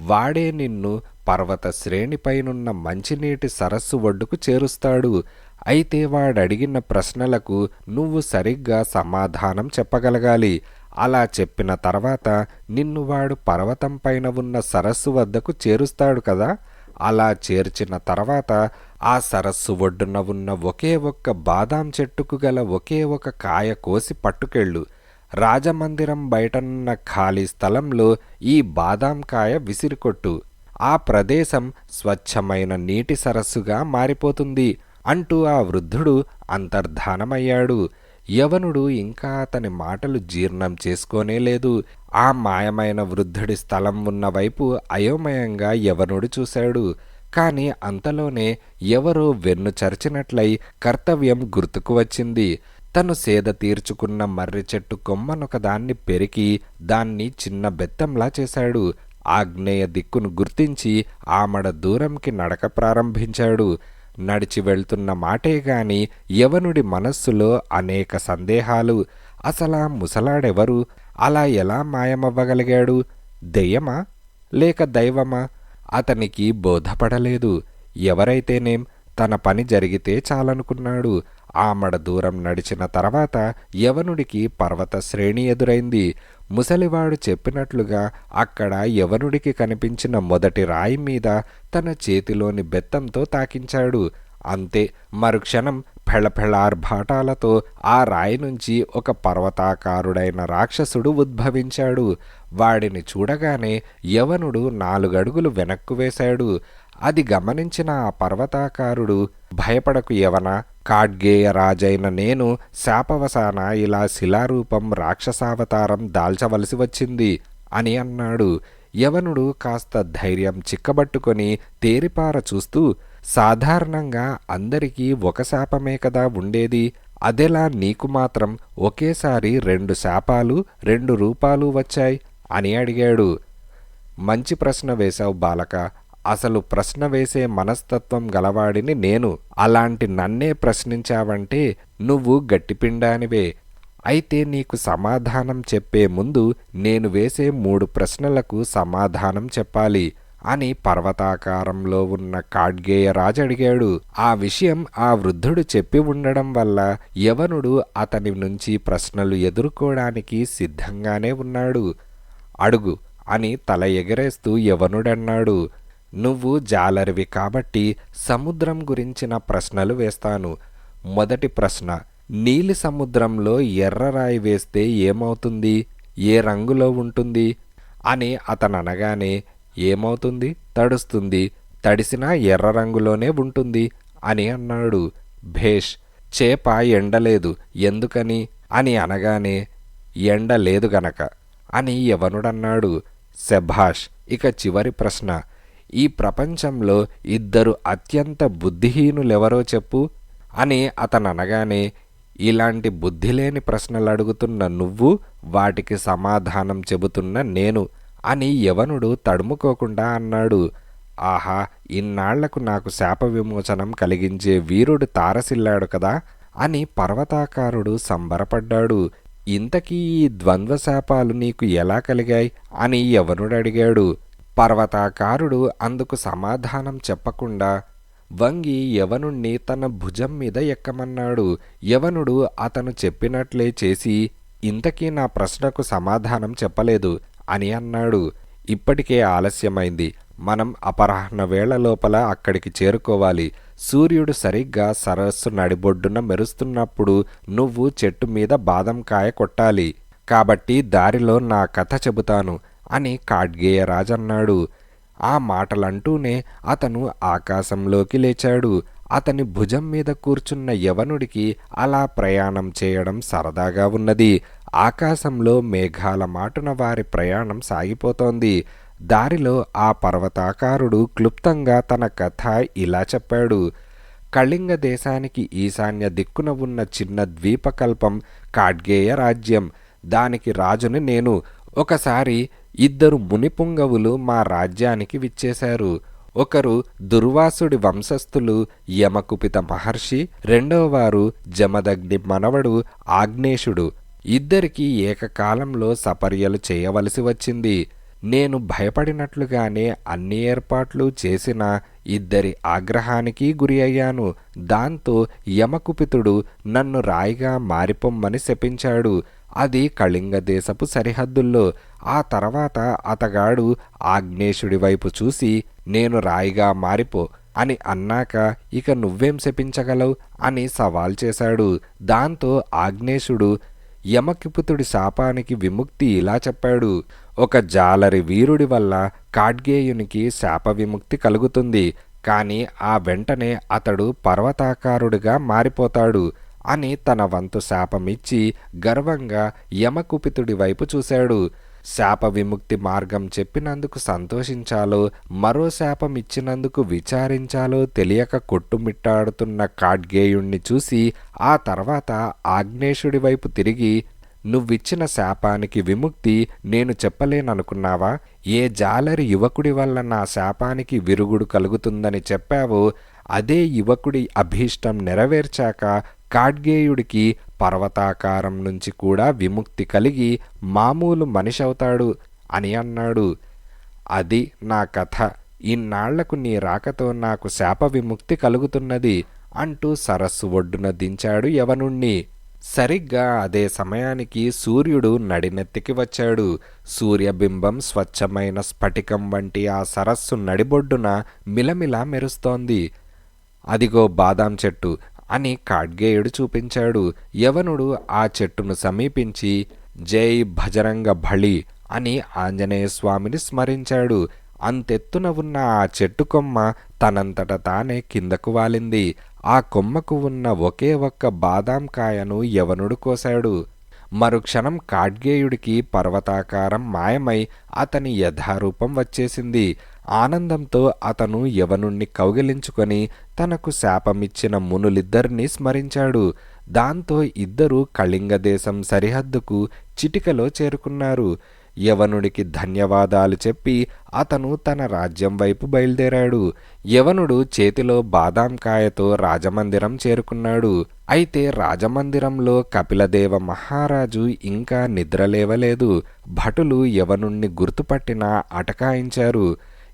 వాడే నిన్ను పర్వత శ్రేణిపైనున్న మంచినీటి సరస్సు ఒడ్డుకు చేరుస్తాడు. అయితే వాడడిగిన ప్రశ్నలకు నువ్వు సరిగ్గా సమాధానం చెప్పగలగాలి. అలా చెప్పిన తర్వాత నిన్ను వాడు పర్వతం పైన ఉన్న సరస్సు వద్దకు చేరుస్తాడు కదా, అలా చేర్చిన తర్వాత ఆ సరస్సు ఒడ్డున ఉన్న ఒకే ఒక్క బాదాం చెట్టుకు గల ఒకే ఒక కాయ కోసి పట్టుకెళ్ళు. రాజమందిరం బయటనున్న ఖాళీ స్థలంలో ఈ బాదాం కాయ విసిరికొట్టు. ఆ ప్రదేశం స్వచ్ఛమైన నీటి సరస్సుగా మారిపోతుంది అంటూ ఆ వృద్ధుడు అంతర్ధానమయ్యాడు. యవనుడు ఇంకా అతని మాటలు జీర్ణం చేసుకోనేలేదు. ఆ మాయమైన వృద్ధుడి స్థలం ఉన్న వైపు అయోమయంగా యవనుడు చూశాడు. కాని అంతలోనే ఎవరో వెన్ను చరిచినట్లై కర్తవ్యం గుర్తుకు వచ్చింది. తను సేద తీర్చుకున్న మర్రి చెట్టు కొమ్మనొకదాన్ని పెరికి దాన్ని చిన్న బెత్తంలా చేశాడు. ఆగ్నేయ దిక్కును గుర్తించి ఆమడ దూరంకి నడక ప్రారంభించాడు. నడిచి వెళ్తున్న మాటే గాని యవనుడి మనస్సులో అనేక సందేహాలు. అసలా ముసలాడెవరు? అలా ఎలా మాయమవ్వగలిగాడు? దెయ్యమా లేక దైవమా? అతనికి బోధపడలేదు. ఎవరైతేనేం తన పని జరిగితే చాలనుకున్నాడు. ఆమడ దూరం నడిచిన తర్వాత యవనుడికి పర్వత శ్రేణి ఎదురైంది. ముసలివాడు చెప్పినట్లుగా అక్కడ యవనుడికి కనిపించిన మొదటి రాయి మీద తన చేతిలోని బెత్తంతో తాకించాడు. అంతే, మరుక్షణం ఫెళఫెళార్భాటాలతో ఆ రాయి నుంచి ఒక పర్వతాకారుడైన రాక్షసుడు ఉద్భవించాడు. వాడిని చూడగానే యవనుడు 4 అడుగులు వెనక్కు వేశాడు. అది గమనించిన ఆ పర్వతాకారుడు, భయపడకు యవనా, ఖాడ్గేయ రాజైన నేను శాపవశాన ఇలా శిలారూపం రాక్షసావతారం దాల్చవలసి వచ్చింది అని అన్నాడు. యవనుడు కాస్త ధైర్యం చిక్కబట్టుకొని తేరిపార చూస్తూ, సాధారణంగా అందరికీ ఒక శాపమే కదా ఉండేది, అదెలా నీకు మాత్రం ఒకేసారి 2 శాపాలు 2 రూపాలు వచ్చాయి అని అడిగాడు. మంచి ప్రశ్న వేశావు బాలక. అసలు ప్రశ్న వేసే మనస్తత్వం గలవాడిని నేను. అలాంటి నన్నే ప్రశ్నించావంటే నువ్వు గట్టిపిండానివే. అయితే నీకు సమాధానం చెప్పే ముందు నేను వేసే 3 ప్రశ్నలకు సమాధానం చెప్పాలి అని పర్వతాకారంలో ఉన్న ఖాడ్గేయ రాజు అడిగాడు. ఆ విషయం ఆ వృద్ధుడు చెప్పి ఉండడం వల్ల యవనుడు అతని నుంచి ప్రశ్నలు ఎదుర్కోవడానికి సిద్ధంగానే ఉన్నాడు. అడుగు అని తల ఎగరేస్తూ యవనుడన్నాడు. నువ్వు జాలరివి కాబట్టి సముద్రం గురించిన ప్రశ్నలు వేస్తాను. మొదటి ప్రశ్న, నీలి సముద్రంలో ఎర్రరాయి వేస్తే ఏమవుతుంది? ఏ రంగులో ఉంటుంది అని అతననగానే, ఏమవుతుంది? తడుస్తుంది. తడిసినా ఎర్ర రంగులోనే ఉంటుంది అని అన్నాడు. భేష్, చేప ఎండలేదు ఎందుకని అని అనగానే, ఎండ లేదు గనక అని యవనుడన్నాడు. శభాష్. ఇక చివరి ప్రశ్న, ఈ ప్రపంచంలో 2 అత్యంత బుద్ధిహీనులెవరో చెప్పు అని అతననగానే, ఇలాంటి బుద్ధిలేని ప్రశ్నలు అడుగుతున్న నువ్వు, వాటికి సమాధానం చెబుతున్న నేను అని యవనుడు తడుముకోకుండా అన్నాడు. ఆహా, ఇన్నాళ్లకు నాకు శాప విమోచనం కలిగించే వీరుడు తారసిల్లాడు కదా అని పర్వతాకారుడు సంబరపడ్డాడు. ఇంతకీ ఈ ద్వంద్వ శాపాలు నీకు ఎలా కలిగాయి అని యవనుడు అడిగాడు. పర్వతాకారుడు అందుకు సమాధానం చెప్పకుండా వంగి యవనుణ్ణి తన భుజం మీద ఎక్కమన్నాడు. యవనుడు అతను చెప్పినట్లే చేసి, ఇంతకీ నా ప్రశ్నకు సమాధానం చెప్పలేదు అని అన్నాడు. ఇప్పటికే ఆలస్యమైంది. మనం అపరాహ్న వేళ లోపల అక్కడికి చేరుకోవాలి. సూర్యుడు సరిగ్గా సరస్సు నడిబొడ్డున మెరుస్తున్నప్పుడు నువ్వు చెట్టు మీద బాదంకాయ కొట్టాలి. కాబట్టి దారిలో నా కథ చెబుతాను అని ఖాడ్గేయ రాజన్నాడు. ఆ మాటలంటూనే అతను ఆకాశంలోకి లేచాడు. అతని భుజం మీద కూర్చున్న యవనుడికి అలా ప్రయాణం చేయడం సరదాగా ఉన్నది. ఆకాశంలో మేఘాల మాటున వారి ప్రయాణం సాగిపోతోంది. దారిలో ఆ పర్వతాకారుడు క్లుప్తంగా తన కథ ఇలా చెప్పాడు. కళింగ దేశానికి ఈశాన్య దిక్కున ఉన్న చిన్న ద్వీపకల్పం ఖాడ్గేయ రాజ్యం. దానికి రాజుని నేను. ఒకసారి 2 మునిపుంగవులు మా రాజ్యానికి విచ్చేశారు. ఒకరు దుర్వాసుడి వంశస్థులు యమకుపిత మహర్షి, రెండోవారు జమదగ్ని మనవడు ఆగ్నేశుడు. ఇద్దరికీ ఏకకాలంలో సపర్యలు చేయవలసి వచ్చింది. నేను భయపడినట్లుగానే అన్ని ఏర్పాట్లు చేసినా ఇద్దరి ఆగ్రహానికి గురి అయ్యాను. దాంతో యమకుపితుడు నన్ను రాయిగా మారిపోమ్మని శపించాడు. అది కళింగ దేశపు సరిహద్దుల్లో. ఆ తర్వాత అతగాడు ఆగ్నేయుడి వైపు చూసి నేను రాయిగా మారిపో అని అన్నాక ఇక నువ్వేం శపించగలవు అని సవాల్ చేశాడు. దాంతో ఆగ్నేయుడు యమకిపుతుడి శాపానికి విముక్తి ఇలా చెప్పాడు: ఒక జాలరి వీరుడి వల్ల ఖాడ్గేయునికి శాప విముక్తి కలుగుతుంది, కానీ ఆ వెంటనే అతడు పర్వతాకారుడిగా మారిపోతాడు అని తన వంతు శాపమిచ్చి గర్వంగా యమకుపితుడి వైపు చూశాడు. శాప విముక్తి మార్గం చెప్పినందుకు సంతోషించాలో మరో శాపం ఇచ్చినందుకు విచారించాలో తెలియక కొట్టుమిట్టాడుతున్న ఖాడ్గేయుణ్ణి చూసి ఆ తర్వాత ఆగ్నేయుడి వైపు తిరిగి నువ్విచ్చిన శాపానికి విముక్తి నేను చెప్పలేననుకున్నావా? ఏ జాలరి యువకుడి వల్ల నా శాపానికి విరుగుడు కలుగుతుందని చెప్పావో అదే యువకుడి అభీష్టం నెరవేర్చాక ఖాడ్గేయుడికి పర్వతాకారం నుంచి కూడా విముక్తి కలిగి మామూలు మనిషవుతాడు అని అన్నాడు. అది నా కథ. ఇన్నాళ్లకు నీ రాకతో నాకు శాప విముక్తి కలుగుతున్నది అంటూ సరస్సు ఒడ్డున దించాడు యవనుణ్ణి. సరిగ్గా అదే సమయానికి సూర్యుడు నడినెత్తికి వచ్చాడు. సూర్యబింబం స్వచ్ఛమైన స్ఫటికం వంటి ఆ సరస్సు నడిబొడ్డున మిలమిలా మెరుస్తోంది. అదిగో బాదాం చెట్టు అని ఖాడ్గేయుడు చూపించాడు. యవనుడు ఆ చెట్టును సమీపించి జై భజరంగ భళి అని ఆంజనేయ స్వామిని స్మరించాడు. అంతెత్తున ఉన్న ఆ చెట్టు కొమ్మ తనంతట తానే కిందకు వాలింది. ఆ కొమ్మకు ఉన్న ఒకే ఒక్క బాదాం కాయను యవనుడు కోశాడు. మరుక్షణం ఖాడ్గేయుడికి పర్వతాకారం మాయమై అతని యథారూపం వచ్చేసింది. ఆనందంతో అతను యవనుణ్ణి కౌగిలించుకొని తనకు శాపమిచ్చిన మునులిద్దరినీ స్మరించాడు. దాంతో ఇద్దరూ కళింగదేశం సరిహద్దుకు చిటికలో చేరుకున్నారు. యవనుడికి ధన్యవాదాలు చెప్పి అతను తన రాజ్యం వైపు బయలుదేరాడు. యవనుడు చేతిలో బాదాంకాయతో రాజమందిరం చేరుకున్నాడు. అయితే రాజమందిరంలో కపిలదేవ మహారాజు ఇంకా నిద్రలేవలేదు. భటులు యవనుణ్ణి గుర్తుపట్టినా అటకాయించారు.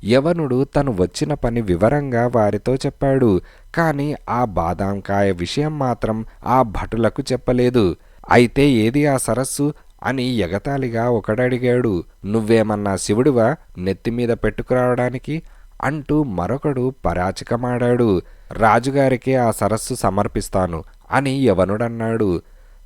యవనుడు తను వచ్చిన పని వివరంగా వారితో చెప్పాడు. కాని ఆ బాదాంకాయ విషయం మాత్రం ఆ భటులకు చెప్పలేదు. అయితే ఏది ఆ సరస్సు అని ఎగతాళిగా ఒకడడిగాడు. నువ్వేమన్నా శివుడివా నెత్తిమీద పెట్టుకురావడానికి అంటూ మరొకడు పరాచికమాడాడు. రాజుగారికే ఆ సరస్సు సమర్పిస్తాను అని యవనుడన్నాడు.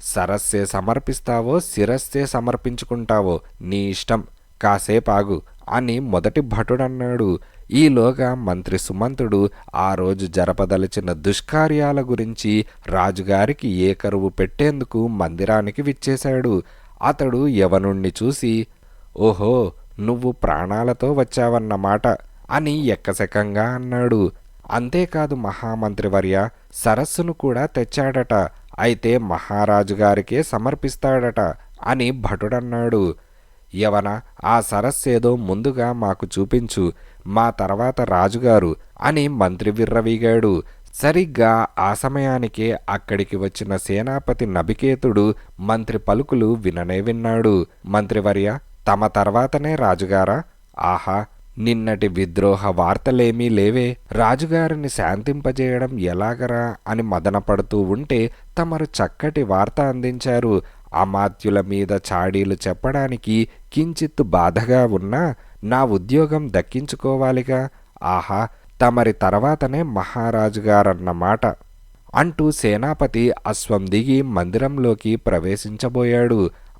సరస్సే సమర్పిస్తావో శిరస్సే సమర్పించుకుంటావో నీ ఇష్టం, కాసేపాగు అని మొదటి భటుడన్నాడు. ఈలోగా మంత్రి సుమంతుడు ఆ రోజు జరపదలిచిన దుష్కార్యాల గురించి రాజుగారికి ఏకరువు పెట్టేందుకు మందిరానికి విచ్చేశాడు. అతడు యవనుణ్ణి చూసి ఓహో నువ్వు ప్రాణాలతో వచ్చావన్నమాట అని ఎక్కసెకంగా అన్నాడు. అంతేకాదు మహామంత్రివర్య, సరస్సును కూడా తెచ్చాడట. అయితే మహారాజుగారికే సమర్పిస్తాడట అని భటుడన్నాడు. యవన, ఆ సరస్సేదో ముందుగా మాకు చూపించు, మా తర్వాత రాజుగారు అని మంత్రి విర్రవీగాడు. సరిగ్గా ఆ సమయానికే అక్కడికి వచ్చిన సేనాపతి నభికేతుడు మంత్రి పలుకులు విననే విన్నాడు. మంత్రివర్య, తమ తర్వాతనే రాజుగారా? ఆహా, నిన్నటి విద్రోహ వార్తలేమీ లేవే. రాజుగారిని శాంతింపజేయడం ఎలాగరా అని మదనపడుతూ ఉంటే తమరు చక్కటి వార్త అందించారు. అమాత్యుల మీద చాడీలు చెప్పడానికి కించిత్తు బాధగా ఉన్నా నా ఉద్యోగం దక్కించుకోవాలిగా. ఆహా, తమరి తర్వాతనే మహారాజుగారన్నమాట అంటూ సేనాపతి అశ్వం దిగి మందిరంలోకి ప్రవేశించబోయాడు.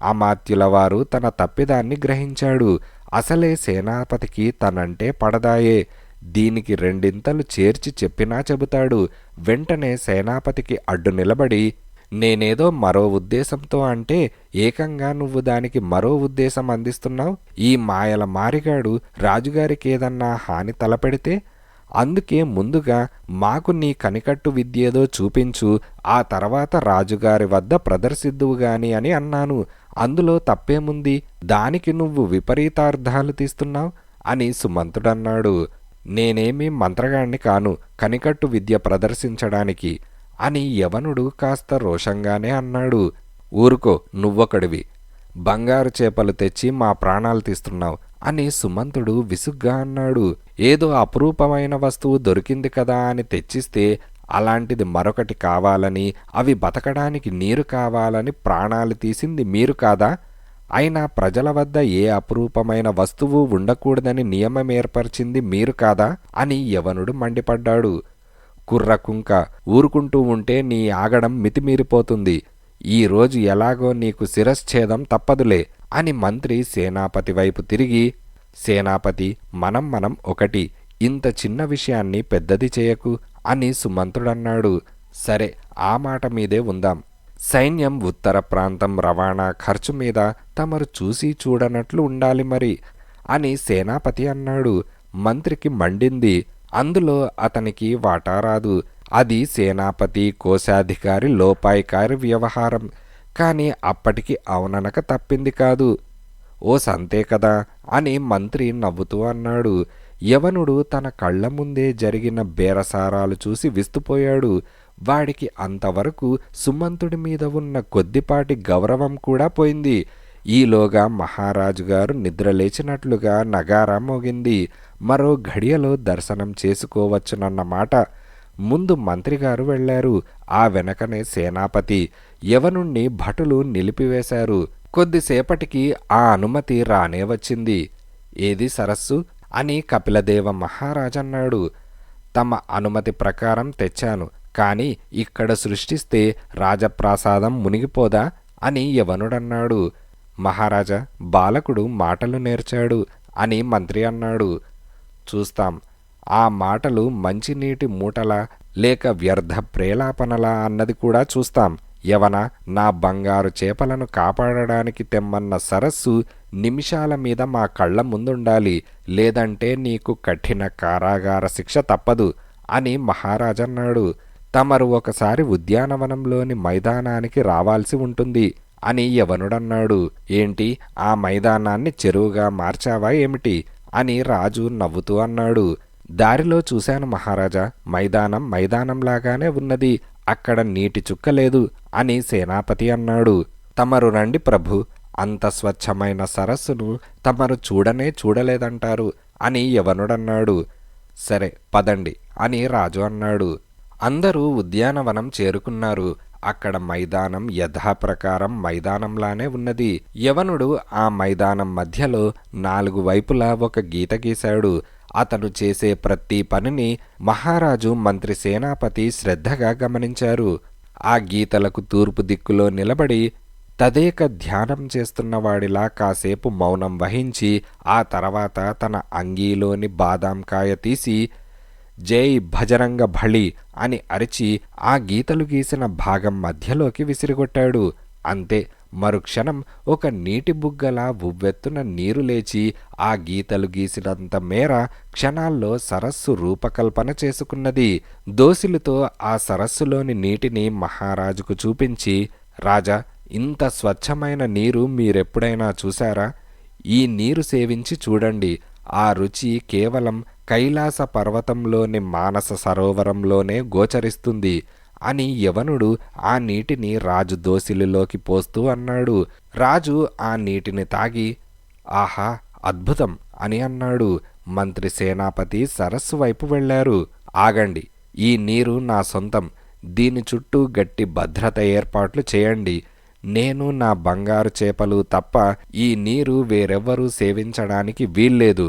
అమాత్యుల వారు తన తప్పిదాన్ని గ్రహించాడు. అసలే సేనాపతికి తనంటే పడదాయే. దీనికి రెండింతలు చేర్చి చెప్పినా చెబుతాడు. వెంటనే సేనాపతికి అడ్డు నిలబడి నేనేదో మరో ఉద్దేశంతో అంటే ఏకంగా నువ్వు దానికి మరో ఉద్దేశం అందిస్తున్నావు. ఈ మాయల మారిగాడు రాజుగారికి ఏదన్నా హాని తలపెడితే అందుకే ముందుగా మాకు నీ కనికట్టు విద్యేదో చూపించు, ఆ తర్వాత రాజుగారి వద్ద ప్రదర్శిద్దువు గాని అని అన్నాను. అందులో తప్పేముంది? దానికి నువ్వు విపరీతార్థాలు తీస్తున్నావు అని సుమంతుడన్నాడు. నేనేమీ మంత్రగాణ్ణి కాను కనికట్టు విద్య ప్రదర్శించడానికి అని యవనుడు కాస్త రోషంగానే అన్నాడు. ఊరుకో, నువ్వొకడివి. బంగారు చేపలు తెచ్చి మా ప్రాణాలు తీస్తున్నావు అని సుమంతుడు విసుగ్గా అన్నాడు. ఏదో అపురూపమైన వస్తువు దొరికింది కదా అని తెచ్చిస్తే అలాంటిది మరొకటి కావాలని, అవి బతకడానికి నీరు కావాలని ప్రాణాలు తీసింది మీరు కాదా? అయినా ప్రజల వద్ద ఏ అపురూపమైన వస్తువు ఉండకూడదని నియమం ఏర్పరిచింది మీరు కాదా అని యవనుడు మండిపడ్డాడు. కుర్రకుంక, ఊరుకుంటూ ఉంటే నీ ఆగడం మితిమీరిపోతుంది. ఈరోజు ఎలాగో నీకు శిరశ్ఛేదం తప్పదులే అని మంత్రి సేనాపతి వైపు తిరిగి, సేనాపతి, మనం ఒకటి, ఇంత చిన్న విషయాన్ని పెద్దది చేయకు అని సుమంతుడన్నాడు. సరే, ఆ మాట మీదే ఉందాం. సైన్యం ఉత్తర ప్రాంతం రవాణా ఖర్చు మీద తమరు చూసి చూడనట్లు ఉండాలి మరి అని సేనాపతి అన్నాడు. మంత్రికి మండింది. అందులో అతనికి వాటా రాదు. అది సేనాపతి కోశాధికారి లోపాయికారి వ్యవహారం. కాని అప్పటికి అవుననక తప్పింది కాదు. ఓ సంతే కదా అని మంత్రి నవ్వుతూ అన్నాడు. యవనుడు తన కళ్ల ముందే జరిగిన బేరసారాలు చూసి విస్తుపోయాడు. వాడికి అంతవరకు సుమంతుడి మీద ఉన్న కొద్దిపాటి గౌరవం కూడా పోయింది. ఈలోగా మహారాజు గారు నిద్రలేచినట్లుగా నగారా మోగింది. మరో ఘడియలో దర్శనం చేసుకోవచ్చునన్నమాట. ముందు మంత్రిగారు వెళ్లారు. ఆ వెనకనే సేనాపతి. యవనుణ్ణి భటులు నిలిపివేశారు. కొద్దిసేపటికి ఆ అనుమతి రానే వచ్చింది. ఏది సరస్సు అని కపిలదేవ మహారాజన్నాడు. తమ అనుమతి ప్రకారం తెచ్చాను. కాని ఇక్కడ సృష్టిస్తే రాజప్రాసాదం మునిగిపోదా అని యవనుడన్నాడు. మహారాజా, బాలకుడు మాటలు నేర్చాడు అని మంత్రి అన్నాడు. చూస్తాం, ఆ మాటలు మంచినీటి మూటలా లేక వ్యర్థ ప్రేలాపనలా అన్నది కూడా చూస్తాం. యవన, నా బంగారు చేపలను కాపాడడానికి తెమ్మన్న సరస్సు నిమిషాల మీద మా కళ్ల ముందుండాలి. లేదంటే నీకు కఠిన కారాగార శిక్ష తప్పదు అని మహారాజన్నాడు. తమరు ఒకసారి ఉద్యానవనంలోని మైదానానికి రావాల్సి ఉంటుంది అని యవనుడన్నాడు. ఏంటి, ఆ మైదానాన్ని చెరువుగా మార్చావా ఏమిటి అని రాజు నవ్వుతూ అన్నాడు. దారిలో చూశాను మహారాజా, మైదానంలాగానే ఉన్నది. అక్కడ నీటి చుక్క లేదు అని సేనాపతి అన్నాడు. తమరు రండి ప్రభు, అంత స్వచ్ఛమైన సరస్సును తమరు చూడలేదంటారు అని యవనుడన్నాడు. సరే పదండి అని రాజు అన్నాడు. అందరూ ఉద్యానవనం చేరుకున్నారు. అక్కడ మైదానం యథాప్రకారం మైదానంలానే ఉన్నది. యవనుడు ఆ మైదానం మధ్యలో 4 వైపులా ఒక గీత గీశాడు. అతను చేసే ప్రతి పనిని మహారాజు, మంత్రి, సేనాపతి శ్రద్ధగా గమనించారు. ఆ గీతలకు తూర్పు దిక్కులో నిలబడి తదేక ధ్యానం చేస్తున్నవాడిలా కాసేపు మౌనం వహించి ఆ తర్వాత తన అంగీలోని బాదాంకాయ తీసి జై భజరంగ భళి అని అరిచి ఆ గీతలు గీసిన భాగం మధ్యలోకి విసిరిగొట్టాడు. అంతే, మరుక్షణం ఒక నీటి బుగ్గలా ఉవ్వెత్తున నీరు లేచి ఆ గీతలు గీసినంత మేర క్షణాల్లో సరస్సు రూపకల్పన చేసుకున్నది. దోసిలితో ఆ సరస్సులోని నీటిని మహారాజుకు చూపించి, రాజా, ఇంత స్వచ్ఛమైన నీరు మీరెప్పుడైనా చూశారా? ఈ నీరు సేవించి చూడండి. ఆ రుచి కేవలం కైలాస పర్వతంలోని మానస సరోవరంలోనే గోచరిస్తుంది అని యవనుడు ఆ నీటిని రాజు దోసిలిలోకి పోస్తూ అన్నాడు. రాజు ఆ నీటిని తాగి, ఆహా, అద్భుతం అని అన్నాడు. మంత్రి, సేనాపతి సరస్సు వైపు వెళ్లారు. ఆగండి, ఈ నీరు నా సొంతం. దీని చుట్టూ గట్టి భద్రత ఏర్పాట్లు చేయండి. నేను, నా బంగారు చేపలు తప్ప ఈ నీరు వేరెవ్వరూ సేవించడానికి వీల్లేదు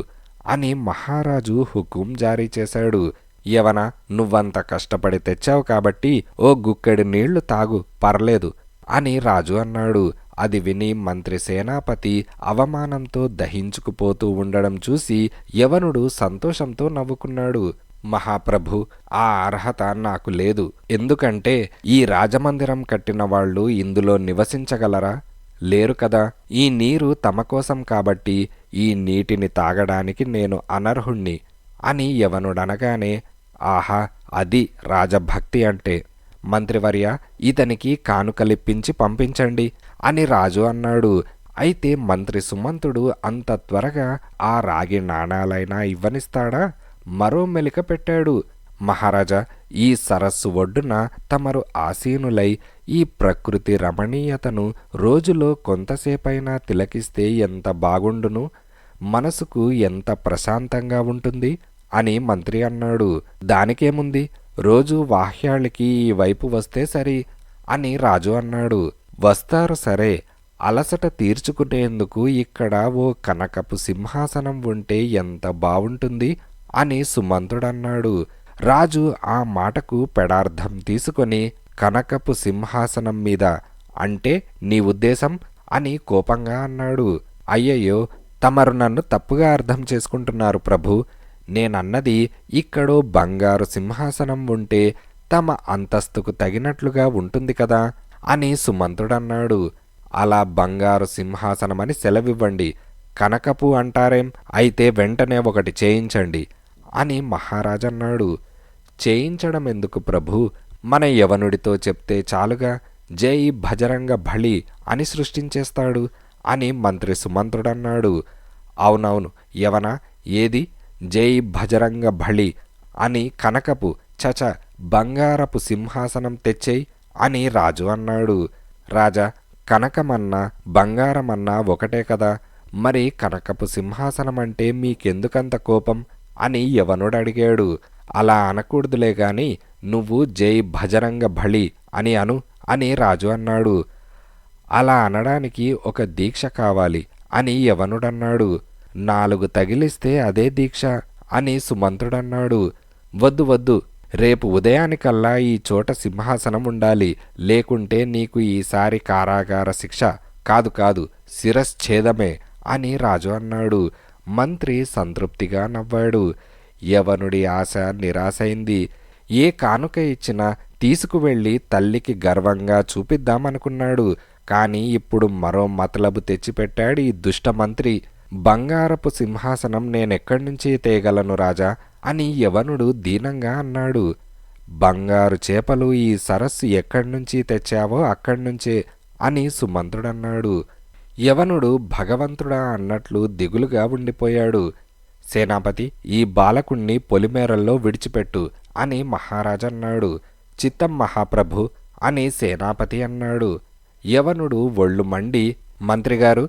అని మహారాజు హుకుం జారీ చేశాడు. యవన, నువ్వంత కష్టపడి తెచ్చావు కాబట్టి ఓ గుక్కెడు నీళ్లు తాగు, పర్లేదు అని రాజు అన్నాడు. అది విని మంత్రి, సేనాపతి అవమానంతో దహించుకుపోతూ ఉండడం చూసి యవనుడు సంతోషంతో నవ్వుకున్నాడు. మహాప్రభు, ఆ అర్హత నాకు లేదు. ఎందుకంటే ఈ రాజమందిరం కట్టిన వాళ్ళు ఇందులో నివసించగలరా? లేరు కదా. ఈ నీరు తమ కోసం కాబట్టి ఈ నీటిని తాగడానికి నేను అనర్హుణ్ణి అని యవనుడనగానే, ఆహా, అది రాజభక్తి అంటే. మంత్రివర్య, ఇతనికి కానుకలిప్పించి పంపించండి అని రాజు అన్నాడు. అయితే మంత్రి సుమంతుడు అంత త్వరగా ఆ రాగి నాణాలైనా ఇవ్వనిస్తాడా? మరో మెలిక పెట్టాడు. మహారాజా, ఈ సరస్సు ఒడ్డున తమరు ఆసీనులై ఈ ప్రకృతి రమణీయతను రోజులో కొంతసేపైనా తిలకిస్తే ఎంత బాగుండును, మనసుకు ఎంత ప్రశాంతంగా ఉంటుంది అని మంత్రి అన్నాడు. దానికేముంది, రోజు వాహ్యాళ్ళకి ఈ వైపు వస్తే సరి అని రాజు అన్నాడు. వస్తారు సరే, అలసట తీర్చుకునేందుకు ఇక్కడ ఓ కనకపు సింహాసనం ఉంటే ఎంత బావుంటుంది అని సుమంతుడన్నాడు. రాజు ఆ మాటకు పెడార్థం తీసుకొని కనకపు సింహాసనం మీద అంటే నీ ఉద్దేశం అని కోపంగా అన్నాడు. అయ్యయ్యో, తమరు నన్ను తప్పుగా అర్థం చేసుకుంటున్నారు ప్రభు. నేనన్నది ఇక్కడో బంగారు సింహాసనం ఉంటే తమ అంతస్తుకు తగినట్లుగా ఉంటుంది కదా అని సుమంతుడన్నాడు. అలా బంగారు సింహాసనమని సెలవివ్వండి. కనకపు అంటారేం? అయితే వెంటనే ఒకటి చేయించండి అని మహారాజన్నాడు. చేయించడం ఎందుకు ప్రభు? మన యవనుడితో చెప్తే చాలుగా. జై భజరంగ భళి అని సృష్టించేస్తాడు అని మంత్రి సుమంత్రుడన్నాడు. అవునవును యవన, ఏది జై భజరంగ భళి అని కనకపు చచ బంగారపు సింహాసనం తెచ్చేయి అని రాజు అన్నాడు. రాజా, కనకమన్నా బంగారమన్నా ఒకటే కదా, మరి కనకపు సింహాసనమంటే మీకెందుకంత కోపం అని యవనుడు అడిగాడు. అలా అనకూడదులే గాని నువ్వు జై భజరంగ భళి అని అను అని రాజు అన్నాడు. అలా అనడానికి ఒక దీక్ష కావాలి అని యవనుడన్నాడు. 4 తగిలిస్తే అదే దీక్ష అని సుమంతుడన్నాడు. వద్దు వద్దు, రేపు ఉదయానికల్లా ఈ చోట సింహాసనం ఉండాలి, లేకుంటే నీకు ఈసారి కారాగార శిక్ష కాదు కాదు శిరశ్ఛేదమే అని రాజు అన్నాడు. మంత్రి సంతృప్తిగా నవ్వాడు. యవనుడి ఆశ నిరాశైంది. ఏ కానుక ఇచ్చినా తీసుకువెళ్ళి తల్లికి గర్వంగా చూపిద్దామనుకున్నాడు. కాని ఇప్పుడు మరో మతలబు తెచ్చిపెట్టాడు ఈ దుష్టమంత్రి. బంగారపు సింహాసనం నేనెక్కడ్నుంచి తేగలను రాజా అని యవనుడు దీనంగా అన్నాడు. బంగారు చేపలు ఈ సరస్సు ఎక్కడ్నుంచి తెచ్చావో అక్కడ్నుంచే అని సుమంత్రుడన్నాడు. యవనుడు భగవంతుడా అన్నట్లు దిగులుగా ఉండిపోయాడు. సేనాపతి, ఈ బాలకుణ్ణి పొలిమేరల్లో విడిచిపెట్టు అని మహారాజన్నాడు. చిత్తం మహాప్రభు అని సేనాపతి అన్నాడు. యవనుడు ఒళ్ళు మండి, మంత్రిగారు,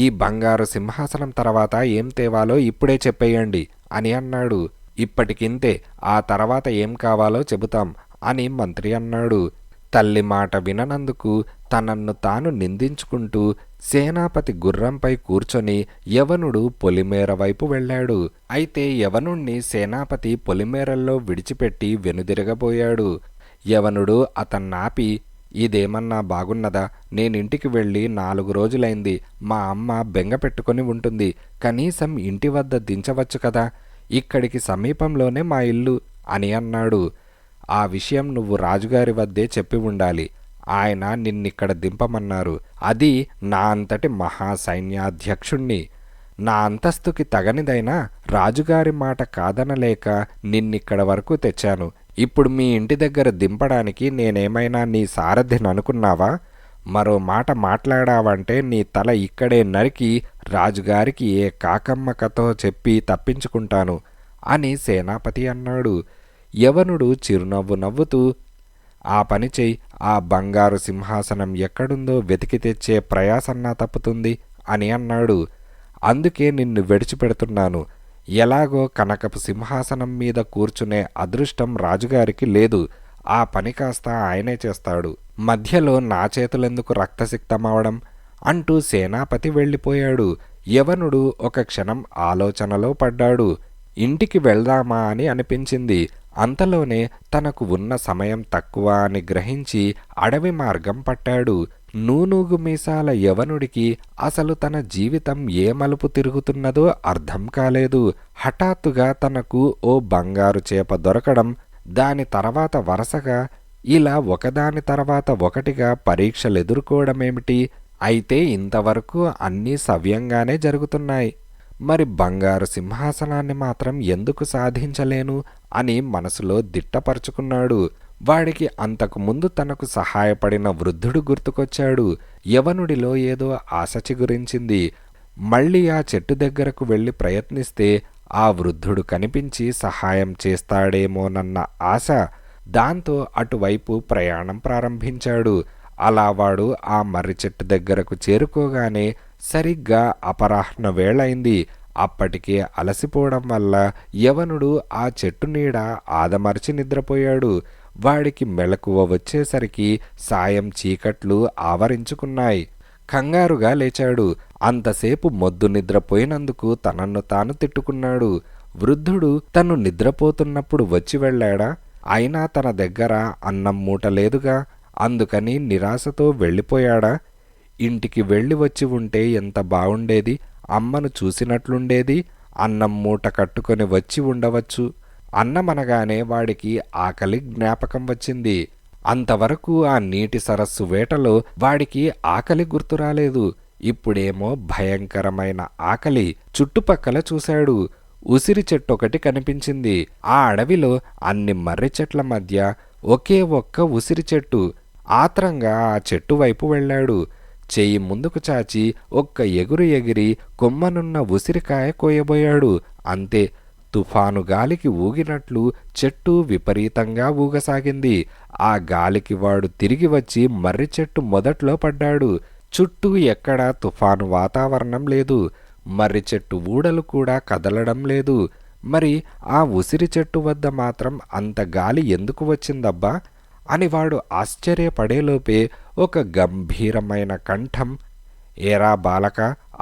ఈ బంగారు సింహాసనం తర్వాత ఏం తేవాలో ఇప్పుడే చెప్పేయండి అని అన్నాడు. ఇప్పటికింతే, ఆ తర్వాత ఏం కావాలో చెబుతాం అని మంత్రి అన్నాడు. తల్లి మాట విననందుకు తనన్ను తాను నిందించుకుంటూ సేనాపతి గుర్రంపై కూర్చొని యవనుడు పొలిమేర వైపు వెళ్ళాడు. అయితే యవనుణ్ణి సేనాపతి పొలిమేరల్లో విడిచిపెట్టి వెనుదిరగబోయాడు. యవనుడు అతన్నాపి, ఇదేమన్నా బాగున్నదా? నేనింటికి వెళ్ళి 4 రోజులైంది. మా అమ్మ బెంగ పెట్టుకొని ఉంటుంది. కనీసం ఇంటి వద్ద దించవచ్చు కదా, ఇక్కడికి సమీపంలోనే మా ఇల్లు అని అన్నాడు. ఆ విషయం నువ్వు రాజుగారి వద్దే చెప్పి ఉండాలి. ఆయన నిన్నిక్కడ దింపమన్నారు. అది నా అంతటి మహాసైన్యాధ్యక్షుణ్ణి. నా అంతస్తుకి తగనిదైనా రాజుగారి మాట కాదనలేక నిన్నిక్కడ వరకు తెచ్చాను. ఇప్పుడు మీ ఇంటి దగ్గర దింపడానికి నేనేమైనా నీ సారథిని అనుకున్నావా? మరో మాట మాట్లాడావంటే నీ తల ఇక్కడే నరికి రాజుగారికి ఏ కాకమ్మ కథో చెప్పి తప్పించుకుంటాను అని సేనాపతి అన్నాడు. యవనుడు చిరునవ్వు నవ్వుతూ, ఆ పని చెయ్యి, ఆ బంగారు సింహాసనం ఎక్కడుందో వెతికి తెచ్చే ప్రయాసన్నా తప్పుతుంది అని అన్నాడు. అందుకే నిన్ను విడిచిపెడుతున్నాను. ఎలాగో కనకపు సింహాసనం మీద కూర్చునే అదృష్టం రాజుగారికి లేదు. ఆ పని కాస్త ఆయనే చేస్తాడు. మధ్యలో నా చేతులెందుకు రక్తసిక్తమవడం అంటూ సేనాపతి వెళ్ళిపోయాడు. యవనుడు ఒక క్షణం ఆలోచనలో పడ్డాడు. ఇంటికి వెళ్దామా అని అనిపించింది. అంతలోనే తనకు ఉన్న సమయం తక్కువ అని గ్రహించి అడవి మార్గం పట్టాడు. నూనూగు మీసాల యవనుడికి అసలు తన జీవితం ఏ మలుపు తిరుగుతున్నదో అర్థం కాలేదు. హఠాత్తుగా తనకు ఓ బంగారు చేప దొరకడం, దాని తర్వాత వరుసగా ఇలా ఒకదాని తర్వాత ఒకటిగా పరీక్షలెదుర్కోవడమేమిటి? అయితే ఇంతవరకు అన్నీ సవ్యంగానే జరుగుతున్నాయి. మరి బంగారు సింహాసనాన్ని మాత్రం ఎందుకు సాధించలేను అని మనసులో దిట్టపరుచుకున్నాడు. వాడికి అంతకుముందు తనకు సహాయపడిన వృద్ధుడు గుర్తుకొచ్చాడు. యవనుడిలో ఏదో ఆశ చిగురించింది. మళ్ళీ ఆ చెట్టు దగ్గరకు వెళ్ళి ప్రయత్నిస్తే ఆ వృద్ధుడు కనిపించి సహాయం చేస్తాడేమోనన్న ఆశ. దాంతో అటువైపు ప్రయాణం ప్రారంభించాడు. అలా వాడు ఆ మర్రి చెట్టు దగ్గరకు చేరుకోగానే సరిగ్గా అపరాహ్న వేళైంది. అప్పటికే అలసిపోవడం వల్ల యవనుడు ఆ చెట్టు నీడ ఆదమర్చి నిద్రపోయాడు. వాడికి మెలకువ వచ్చేసరికి సాయం చీకట్లు ఆవరించుకున్నాయి. కంగారుగా లేచాడు. అంతసేపు మొద్దు నిద్రపోయినందుకు తనను తాను తిట్టుకున్నాడు. వృద్ధుడు తను నిద్రపోతున్నప్పుడు వచ్చి వెళ్ళాడా? అయినా తన దగ్గర అన్నం మూట లేదుగా, అందుకని నిరాశతో వెళ్ళిపోయాడా? ఇంటికి వెళ్ళి వచ్చి ఉంటే ఎంత బావుండేది, అమ్మను చూసినట్లుండేది, అన్నం మూట కట్టుకొని వచ్చి ఉండవచ్చు. అన్నమనగానే వాడికి ఆకలి జ్ఞాపకం వచ్చింది. అంతవరకు ఆ నీటి సరస్సు వేటలో వాడికి ఆకలి గుర్తురాలేదు. ఇప్పుడేమో భయంకరమైన ఆకలి. చుట్టుపక్కల చూశాడు. ఉసిరి చెట్టొకటి కనిపించింది. ఆ అడవిలో అన్ని మర్రి చెట్ల మధ్య ఒకే ఒక్క ఉసిరి చెట్టు. ఆత్రంగా ఆ చెట్టు వైపు వెళ్ళాడు. చెయ్యి ముందుకు చాచి ఒక్క ఎగురు ఎగిరి కొమ్మనున్న ఉసిరికాయ కోయబోయాడు. అంతే, తుఫాను గాలికి ఊగినట్లు చెట్టు విపరీతంగా ఊగసాగింది. ఆ గాలికి వాడు తిరిగి వచ్చి మర్రి చెట్టు మొదట్లో పడ్డాడు. చుట్టూ ఎక్కడా తుఫాను వాతావరణం లేదు. మర్రి చెట్టు ఊడలు కూడా కదలడం లేదు. మరి ఆ ఉసిరి చెట్టు వద్ద మాత్రం అంత గాలి ఎందుకు వచ్చిందబ్బా అని వాడు ఆశ్చర్యపడేలోపే ఒక గంభీరమైన కంఠం, ఏరా బాలక,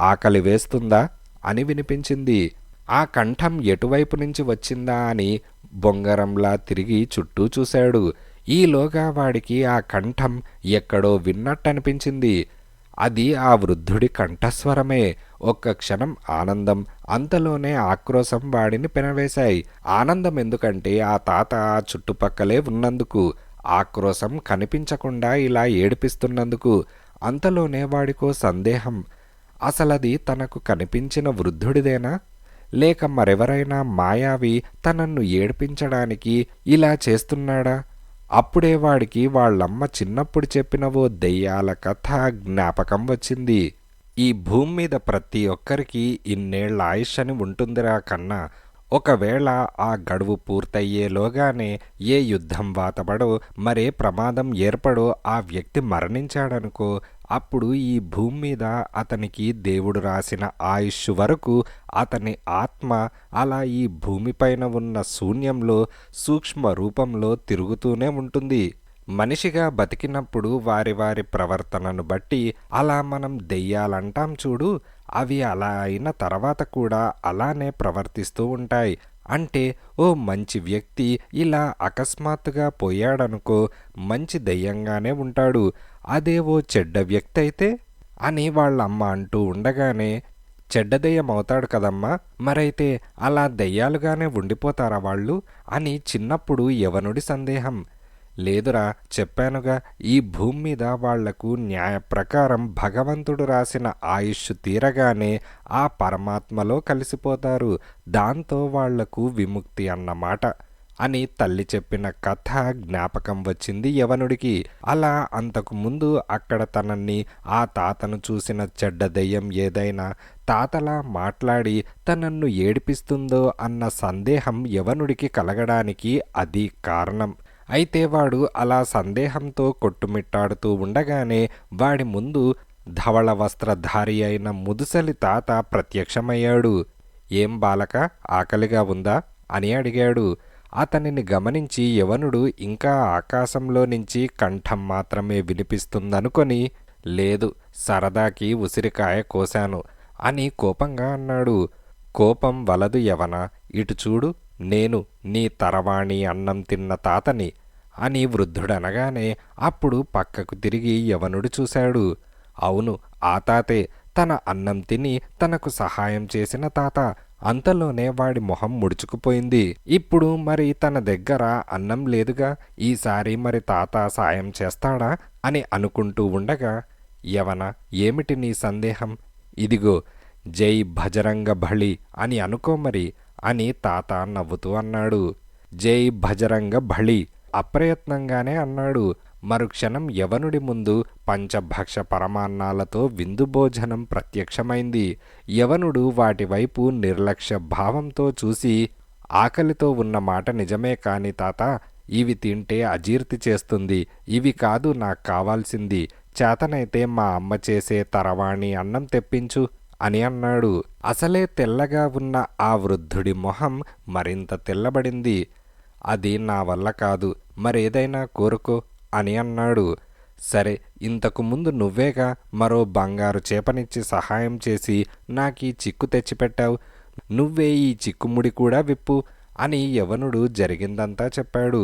ఆకలి వేస్తుందా అని వినిపించింది. ఆ కంఠం ఎటువైపు నుంచి వచ్చిందా అని బొంగరంలా తిరిగి చుట్టూ చూశాడు. ఈలోగా వాడికి ఆ కంఠం ఎక్కడో విన్నట్టనిపించింది. అది ఆ వృద్ధుడి కంఠస్వరమే. ఒక్క క్షణం ఆనందం, అంతలోనే ఆక్రోశం వాడిని పెనవేశాయి. ఆనందం ఎందుకంటే ఆ తాత ఆ చుట్టుపక్కలే ఉన్నందుకు, ఆక్రోశం కనిపించకుండా ఇలా ఏడిపిస్తున్నందుకు. అంతలోనే వాడికో సందేహం, అసలది తనకు కనిపించిన వృద్ధుడిదేనా, లేక మరెవరైనా మాయావి తనన్ను ఏడ్పించడానికి ఇలా చేస్తున్నాడా? అప్పుడే వాడికి వాళ్ళమ్మ చిన్నప్పుడు చెప్పిన ఓ దెయ్యాల కథ జ్ఞాపకం వచ్చింది. ఈ భూమి మీద ప్రతి ఒక్కరికి ఇన్నేళ్ల ఆయుష్ అని ఉంటుందిరా కన్నా. ఒకవేళ ఆ గడువు పూర్తయ్యేలోగానే ఏ యుద్ధం వాతపడో, మరే ప్రమాదం ఏర్పడో ఆ వ్యక్తి మరణించాడనుకో, అప్పుడు ఈ భూమి మీద అతనికి దేవుడు రాసిన ఆయుష్ వరకు అతని ఆత్మ అలా ఈ భూమిపైన ఉన్న శూన్యంలో సూక్ష్మ రూపంలో తిరుగుతూనే ఉంటుంది. మనిషిగా బతికినప్పుడు వారి వారి ప్రవర్తనను బట్టి అలా మనం దెయ్యాలంటాం చూడు, అవి అలా అయిన తర్వాత కూడా అలానే ప్రవర్తిస్తూ ఉంటాయి. అంటే ఓ మంచి వ్యక్తి ఇలా అకస్మాత్తుగా పోయాడనుకో, మంచి దెయ్యంగానే ఉంటాడు. అదే ఓ చెడ్డ వ్యక్తి అయితే అని వాళ్ళమ్మ అంటూ ఉండగానే, చెడ్డ దెయ్యం అవుతాడు కదమ్మా, మరైతే అలా దెయ్యాలుగానే ఉండిపోతారా వాళ్ళు అని చిన్నప్పుడు యవనుడి సందేహం. లేదురా, చెప్పానుగా, ఈ భూమి మీద వాళ్లకు న్యాయ ప్రకారం భగవంతుడు రాసిన ఆయుష్ తీరగానే ఆ పరమాత్మలో కలిసిపోతారు. దాంతో వాళ్లకు విముక్తి అన్నమాట అని తల్లి చెప్పిన కథ జ్ఞాపకం వచ్చింది యవనుడికి. అలా అంతకుముందు అక్కడ తనని ఆ తాతను చూసిన చెడ్డ దెయ్యం ఏదైనా తాతలా మాట్లాడి తనన్ను ఏడిపిస్తుందో అన్న సందేహం యవనుడికి కలగడానికి అది కారణం. అయితే వాడు అలా సందేహంతో కొట్టుమిట్టాడుతూ ఉండగానే వాడి ముందు ధవళ వస్త్రధారి అయిన ముదుసలి తాత ప్రత్యక్షమయ్యాడు. ఏం బాలక, ఆకలిగా ఉందా అని అడిగాడు. అతనిని గమనించి యవనుడు ఇంకా ఆకాశంలో నుంచి కంఠం మాత్రమే వినిపిస్తుందనుకొని, లేదు, సరదాకి ఉసిరికాయ కోశాను అని కోపంగా అన్నాడు. కోపం వలదు యవన, ఇటు చూడు, నేను నీ తరవాణి అన్నం తిన్న తాతని అని వృద్ధుడనగానే అప్పుడు పక్కకు తిరిగి యవనుడు చూశాడు. అవును, ఆ తాతే, తన అన్నం తిని తనకు సహాయం చేసిన తాత. అంతలోనే వాడి మొహం ముడుచుకుపోయింది. ఇప్పుడు మరి తన దగ్గర అన్నం లేదుగా, ఈసారి మరి తాత సాయం చేస్తాడా అని అనుకుంటూ ఉండగా, యవన, ఏమిటి నీ సందేహం? ఇదిగో, జై భజరంగ బలి అని అనుకో మరి అని తాత నవ్వుతూ అన్నాడు. జై భజరంగ బలి అప్రయత్నంగానే అన్నాడు. మరుక్షణం యవనుడి ముందు పంచభక్ష పరమాన్నాలతో విందు భోజనం ప్రత్యక్షమైంది. యవనుడు వాటివైపు నిర్లక్ష్య భావంతో చూసి, ఆకలితో ఉన్న మాట నిజమే కాని తాత, ఇవి తింటే అజీర్తి చేస్తుంది. ఇవి కాదు నాకు కావాల్సింది. చేతనైతే మా అమ్మ చేసే తరవాణి అన్నం తెప్పించు అని అన్నాడు. అసలే తెల్లగా ఉన్న ఆ వృద్ధుడి మొహం మరింత తెల్లబడింది. అది నా వల్ల కాదు, మరేదైనా కోరుకో అని అన్నాడు. సరే, ఇంతకు ముందు నువ్వేగా మరో బంగారు చేపనిచ్చి సహాయం చేసి నాకీ చిక్కు తెచ్చిపెట్టావు. నువ్వే ఈ చిక్కుముడి కూడా విప్పు అని యవనుడు జరిగిందంతా చెప్పాడు.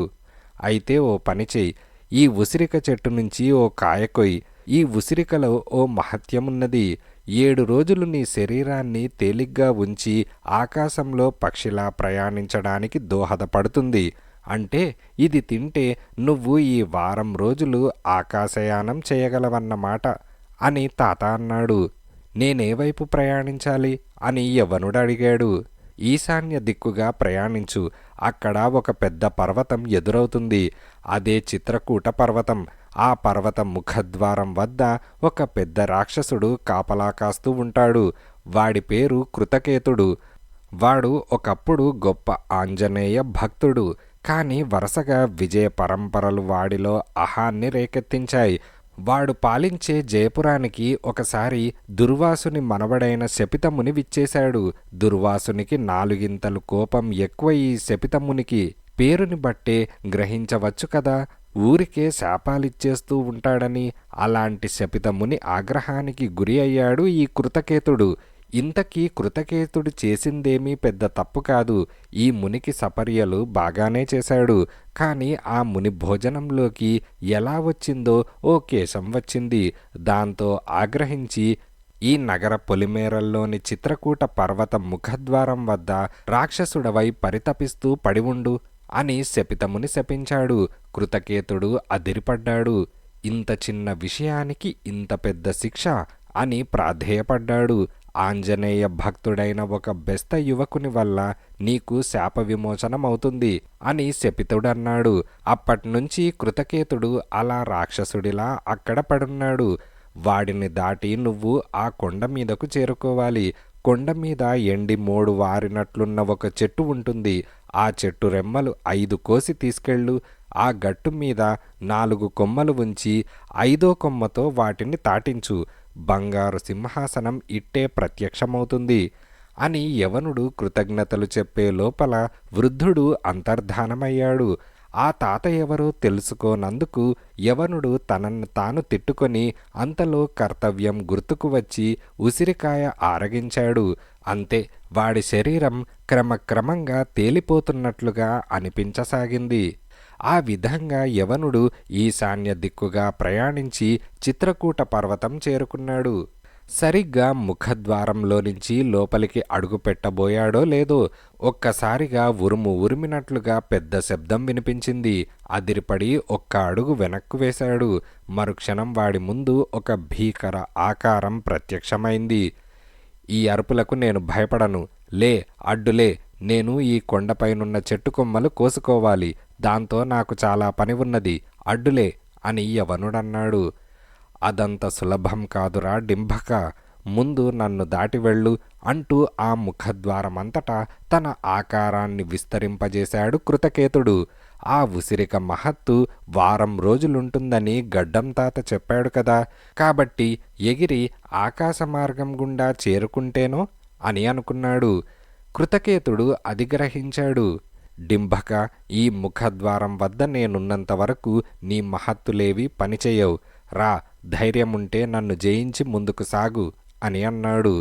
అయితే ఓ పని చెయ్యి, ఈ ఉసిరిక చెట్టు నుంచి ఓ కాయ కొయ్యి. ఈ ఉసిరికలో ఓ మహత్యమున్నది. 7 రోజులు నీ శరీరాన్ని తేలిగ్గా ఉంచి ఆకాశంలో పక్షిలా ప్రయాణించడానికి దోహదపడుతుంది. అంటే ఇది తింటే నువ్వు ఈ వారం రోజులు ఆకాశయానం చేయగలవన్నమాట అని తాత అన్నాడు. నేనే వైపు ప్రయాణించాలి అని యవనుడు అడిగాడు. ఈశాన్య దిక్కుగా ప్రయాణించు. అక్కడ ఒక పెద్ద పర్వతం ఎదురవుతుంది. అదే చిత్రకూట పర్వతం. ఆ పర్వతం ముఖద్వారం వద్ద ఒక పెద్ద రాక్షసుడు కాపలా కాస్తూ ఉంటాడు. వాడి పేరు కృతకేతుడు. వాడు ఒకప్పుడు గొప్ప ఆంజనేయ భక్తుడు. కానీ వరుసగా విజయ పరంపరలు వాడిలో అహాన్ని రేకెత్తించాయి. వాడు పాలించే జయపురానికి ఒకసారి దుర్వాసుని మనవడైన శపితముని విచ్చేశాడు. దుర్వాసునికి 4 కోపం ఎక్కువ ఈ శపితమునికి. పేరుని బట్టే గ్రహించవచ్చు కదా, ఊరికే శాపాలిచ్చేస్తూ ఉంటాడని. అలాంటి శపితముని ఆగ్రహానికి గురి అయ్యాడు ఈ కృతకేతుడు. ఇంతకీ కృతకేతుడు చేసిందేమీ పెద్ద తప్పు కాదు. ఈ మునికి సపర్యలు బాగానే చేశాడు. కానీ ఆ ముని భోజనంలోకి ఎలా వచ్చిందో ఓ కేశం వచ్చింది. దాంతో ఆగ్రహించి ఈ నగర పొలిమేరల్లోని చిత్రకూట పర్వత ముఖద్వారం వద్ద రాక్షసుడవై పరితపిస్తూ పడి ఉండు అని శపితముని శపించాడు. కృతకేతుడు అదిరిపడ్డాడు. ఇంత చిన్న విషయానికి ఇంత పెద్ద శిక్ష అని ప్రాధేయపడ్డాడు. ఆంజనేయ భక్తుడైన ఒక బెస్త యువకుని వల్ల నీకు శాప విమోచనమవుతుంది అని శపితుడన్నాడు. అప్పట్నుంచి కృతకేతుడు అలా రాక్షసుడిలా అక్కడ పడున్నాడు. వాడిని దాటి నువ్వు ఆ కొండ మీదకు చేరుకోవాలి. కొండ మీద ఎండి మోడు వారినట్లున్న ఒక చెట్టు ఉంటుంది. ఆ చెట్టు రెమ్మలు 5 కోసి తీసుకెళ్ళు. ఆ గట్టు మీద 4 కొమ్మలు ఉంచి 5వ కొమ్మతో వాటిని తాటించు. బంగారు సింహాసనం ఇట్టే ప్రత్యక్షమవుతుంది అని యవనుడు కృతజ్ఞతలు చెప్పే లోపల వృద్ధుడు అంతర్ధానమయ్యాడు. ఆ తాత ఎవరో తెలుసుకోనందుకు యవనుడు తనను తాను తిట్టుకొని అంతలో కర్తవ్యం గుర్తుకు వచ్చి ఉసిరికాయ ఆరగించాడు. అంతే, వాడి శరీరం క్రమక్రమంగా తేలిపోతున్నట్లుగా అనిపించసాగింది. ఆ విధంగా యవనుడు ఈశాన్య దిక్కుగా ప్రయాణించి చిత్రకూట పర్వతం చేరుకున్నాడు. సరిగ్గా ముఖద్వారంలో నుంచి లోపలికి అడుగు పెట్టబోయాడో లేదో ఒక్కసారిగా ఉరుము ఉరిమినట్లుగా పెద్ద శబ్దం వినిపించింది. అదిరిపడి ఒక్క అడుగు వెనక్కు వేశాడు. మరుక్షణం వాడి ముందు ఒక భీకర ఆకారం ప్రత్యక్షమైంది. ఈ అరుపులకు నేను భయపడను. లే, అడ్డులే. నేను ఈ కొండపైనున్న చెట్టు కొమ్మలు కోసుకోవాలి. దాంతో నాకు చాలా పని ఉన్నది. అడ్డులే అని యవనుడన్నాడు. అదంత సులభం కాదురా డింభక, ముందు నన్ను దాటి వెళ్ళు అంటూ ఆ ముఖద్వారమంతటా తన ఆకారాన్ని విస్తరింపజేశాడు కృతకేతుడు. ఆ ఉసిరిక మహత్తు వారం రోజులుంటుందని గడ్డం తాత చెప్పాడు కదా, కాబట్టి ఎగిరి ఆకాశ మార్గం గుండా చేరుకుంటేనో అని అనుకున్నాడు. కృతకేతుడు అది గ్రహించాడు. డింభక, ఈ ముఖద్వారం వద్ద నేనున్నంత వరకు నీ మహత్తులేవి పనిచేయవు. రా, ధైర్యముంటే నన్ను జయించి ముందుకు సాగు అని అన్నాడు.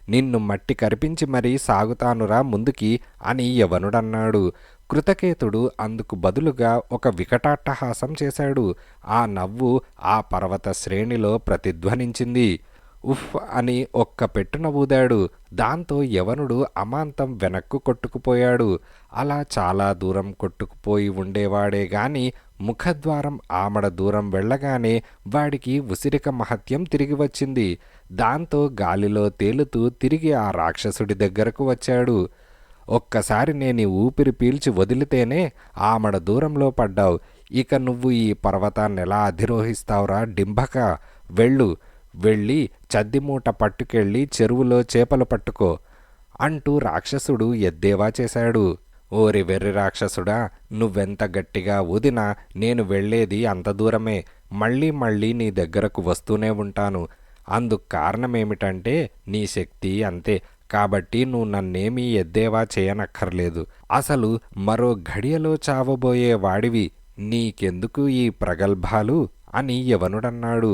నిన్ను మట్టి కరిపించి మరీ సాగుతానురా ముందుకి అని యవనుడన్నాడు. కృతకేతుడు అందుకు బదులుగా ఒక వికటాట్టహాసం చేశాడు. ఆ నవ్వు ఆ పర్వత శ్రేణిలో ప్రతిధ్వనించింది. ఉఫ్ అని ఒక్క పెట్టున ఊదాడు. దాంతో యవనుడు అమాంతం వెనక్కు కొట్టుకుపోయాడు. అలా చాలా దూరం కొట్టుకుపోయి ఉండేవాడే గాని ముఖద్వారం ఆమడ దూరం వెళ్ళగానే వాడికి ఉసిరిక మహత్యం తిరిగి వచ్చింది. దాంతో గాలిలో తేలుతూ తిరిగి ఆ రాక్షసుడి దగ్గరకు వచ్చాడు. ఒక్కసారి నేను ఊపిరి పీల్చి వదిలితేనే ఆమడ దూరంలో పడ్డావు. ఇక నువ్వు ఈ పర్వతాన్ని ఎలా అధిరోహిస్తావురా డింభక? వెళ్ళు, వెళ్ళి చద్దిమూట పట్టుకెళ్ళి చెరువులో చేపలు పట్టుకో అంటూ రాక్షసుడు ఎద్దేవా చేశాడు. ఓరి వెర్రి రాక్షసుడా, నువ్వెంత గట్టిగా ఊదినా నేను వెళ్ళేది అంత దూరమే. మళ్ళీ మళ్ళీ నీ దగ్గరకు వస్తూనే ఉంటాను. అందుకు కారణమేమిటంటే నీ శక్తి అంతే. కాబట్టి నువ్వు నన్నేమీ ఎద్దేవా చేయనక్కర్లేదు. అసలు మరో ఘడియలో చావబోయే వాడివి, నీకెందుకు ఈ ప్రగల్భాలు అని యవనుడన్నాడు.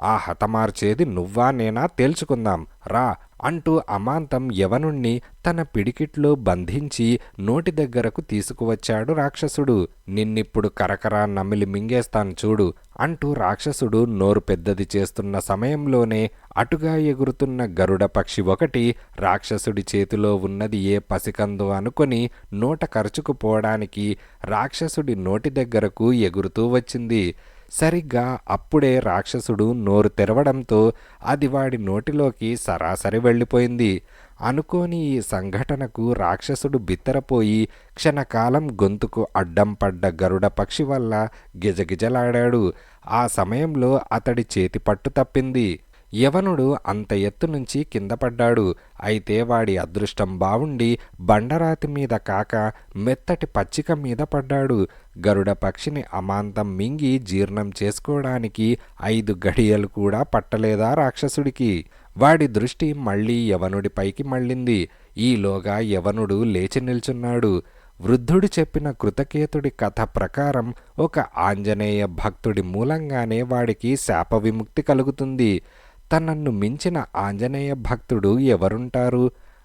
ఆ హతమార్చేది నువ్వా నేనా తేల్చుకుందాం రా అంటూ అమాంతం యవనుణ్ణి తన పిడికిట్లో బంధించి నోటి దగ్గరకు తీసుకువచ్చాడు రాక్షసుడు. నిన్నిప్పుడు కరకరా నమిలి మింగేస్తాను చూడు అంటూ రాక్షసుడు నోరు పెద్దది చేస్తున్న సమయంలోనే అటుగా ఎగురుతున్న గరుడ పక్షి ఒకటి రాక్షసుడి చేతిలో ఉన్నది ఏ పసికందు అనుకొని నోట కరుచుకుపోవడానికి రాక్షసుడి నోటి దగ్గరకు ఎగురుతూ వచ్చింది. సరిగ్గా అప్పుడే రాక్షసుడు నోరు తెరవడంతో అది వాడి నోటిలోకి సరాసరి వెళ్ళిపోయింది. అనుకోని ఈ సంఘటనకు రాక్షసుడు బిత్తరపోయి క్షణకాలం గొంతుకు అడ్డం పడ్డ గరుడ పక్షి వల్ల గిజగిజలాడాడు. ఆ సమయంలో అతడి చేతి పట్టు తప్పింది. యవనుడు అంత ఎత్తు నుంచి కింద పడ్డాడు. అయితే వాడి అదృష్టం బావుండి బండరాతి మీద కాక మెత్తటి పచ్చిక మీద పడ్డాడు. గరుడ పక్షిని అమాంతం మింగి జీర్ణం చేసుకోవడానికి 5 గడియలు కూడా పట్టలేదా రాక్షసుడికి. వాడి దృష్టి మళ్ళీ యవనుడిపైకి మళ్ళింది. ఈలోగా యవనుడు లేచి నిల్చున్నాడు. వృద్ధుడు చెప్పిన కృతకేతుడి కథ ప్రకారం ఒక ఆంజనేయ భక్తుడి మూలంగానే వాడికి శాప విముక్తి కలుగుతుంది. తనను మించిన ఆంజనేయ భక్తుడు ఎవరుంటారు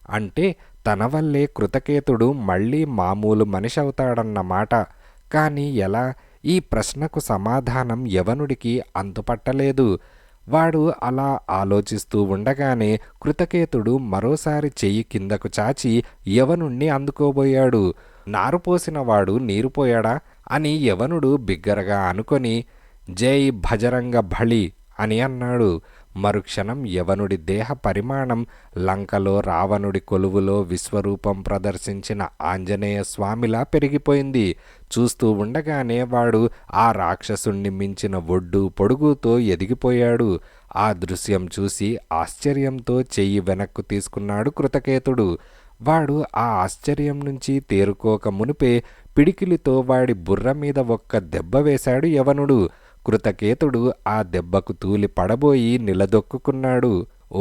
అంటే తన వల్లే కృతకేతుడు మళ్ళీ మామూలు మనిషి అవుతాడన్నమాట. కానీ ఎలా? ఈ ప్రశ్నకు సమాధానం యవనుడికి అంతుపట్టలేదు. వాడు అలా ఆలోచిస్తూ ఉండగానే కృతకేతుడు మరోసారి చెయ్యి కిందకు చాచి యవనుణ్ణి అందుకోబోయాడు. నారుపోసిన వాడు నీరుపోయాడా అని యవనుడు బిగ్గరగా అనుకొని జై భజరంగ భళి అని అన్నాడు. మరుక్షణం యవనుడి దేహ పరిమాణం లంకలో రావణుడి కొలువులో విశ్వరూపం ప్రదర్శించిన ఆంజనేయ స్వామిలా పెరిగిపోయింది. చూస్తూ ఉండగానే వాడు ఆ రాక్షసుణ్ణి మించిన ఒడ్డు పొడుగుతో ఎదిగిపోయాడు. ఆ దృశ్యం చూసి ఆశ్చర్యంతో చెయ్యి వెనక్కు తీసుకున్నాడు కృతకేతుడు. వాడు ఆ ఆశ్చర్యం నుంచి తేరుకోక మునిపే పిడికిలితో వాడి బుర్ర మీద ఒక్క దెబ్బ వేశాడు యవనుడు. కృతకేతుడు ఆ దెబ్బకు తూలి పడబోయి నిలదొక్కున్నాడు.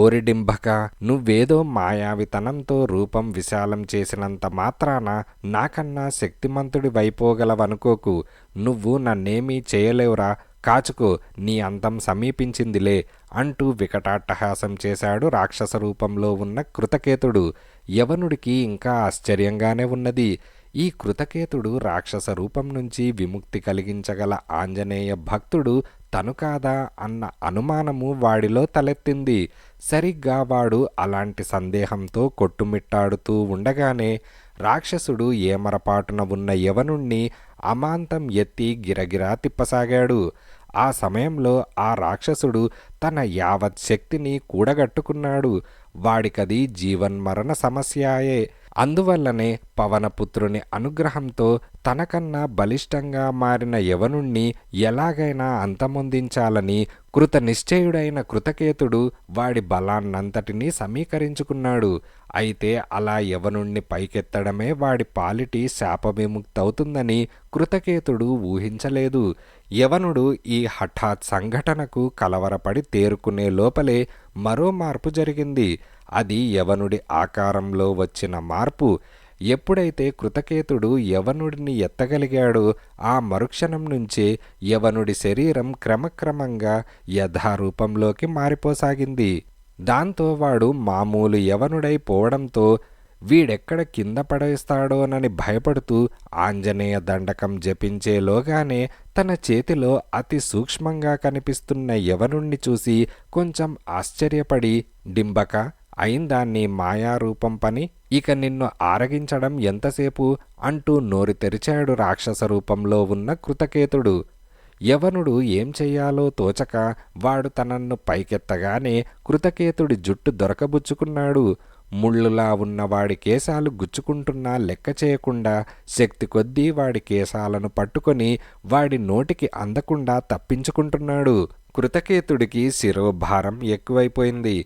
ఓరిడింబక, నువ్వేదో మాయావితనంతో రూపం విశాలం చేసినంత మాత్రాన నాకన్నా శక్తిమంతుడి వైపోగలవనుకోకు. నువ్వు నన్నేమీ చేయలేవురా, కాచుకో, నీ అంతం సమీపించిందిలే అంటూ వికటాట్టహాసం చేశాడు రాక్షస రూపంలో ఉన్న కృతకేతుడు. యవనుడికి ఇంకా ఆశ్చర్యంగానే ఉన్నది. ఈ కృతకేతుడు రాక్షస రూపం నుంచి విముక్తి కలిగించగల ఆంజనేయ భక్తుడు తను కాదా అన్న అనుమానము వాడిలో తలెత్తింది. సరిగ్గా వాడు అలాంటి సందేహంతో కొట్టుమిట్టాడుతూ ఉండగానే రాక్షసుడు ఏమరపాటున ఉన్న యవనుణ్ణి అమాంతం ఎత్తి గిరగిరా తిప్పసాగాడు. ఆ సమయంలో ఆ రాక్షసుడు తన యావత్ శక్తిని కూడగట్టుకున్నాడు. వాడికది జీవన్మరణ సమస్యయే. అందువల్లనే పవనపుత్రుని అనుగ్రహంతో తనకన్నా బలిష్టంగా మారిన యవనుణ్ణి ఎలాగైనా అంతమొందించాలని కృతనిశ్చయుడైన కృతకేతుడు వాడి బలాన్నంతటినీ సమీకరించుకున్నాడు. అయితే అలా యవనుణ్ణి పైకెత్తడమే వాడి పాలిటి శాప విముక్తవుతుందని కృతకేతుడు ఊహించలేదు. యవనుడు ఈ హఠాత్ సంఘటనకు కలవరపడి తేరుకునే లోపలే మరో మార్పు జరిగింది. అది యవనుడి ఆకారంలో వచ్చిన మార్పు. ఎప్పుడైతే కృతకేతుడు యవనుడిని ఎత్తగలిగాడో ఆ మరుక్షణం నుంచే యవనుడి శరీరం క్రమక్రమంగా యథారూపంలోకి మారిపోసాగింది. దాంతో వాడు మామూలు యవనుడైపోవడంతో వీడెక్కడ కింద పడేస్తాడోనని భయపడుతూ ఆంజనేయ దండకం జపించేలోగానే తన చేతిలో అతి సూక్ష్మంగా కనిపిస్తున్న యవనుణ్ణి చూసి కొంచెం ఆశ్చర్యపడి డింబక, అయిందాన్ని మాయారూపం పని, ఇక నిన్ను ఆరగించడం ఎంతసేపు అంటూ నోరు తెరిచాడు రాక్షస రూపంలో ఉన్న కృతకేతుడు. యవనుడు ఏం చెయ్యాలో తోచక వాడు తనన్ను పైకెత్తగానే కృతకేతుడి జుట్టు దొరకబుచ్చుకున్నాడు. ముళ్ళులా ఉన్న వాడి కేశాలు గుచ్చుకుంటున్నా లెక్క చేయకుండా శక్తి కొద్దీ వాడి కేశాలను పట్టుకొని వాడి నోటికి అందకుండా తప్పించుకుంటున్నాడు. కృతకేతుడికి శిరోభారం ఎక్కువైపోయింది.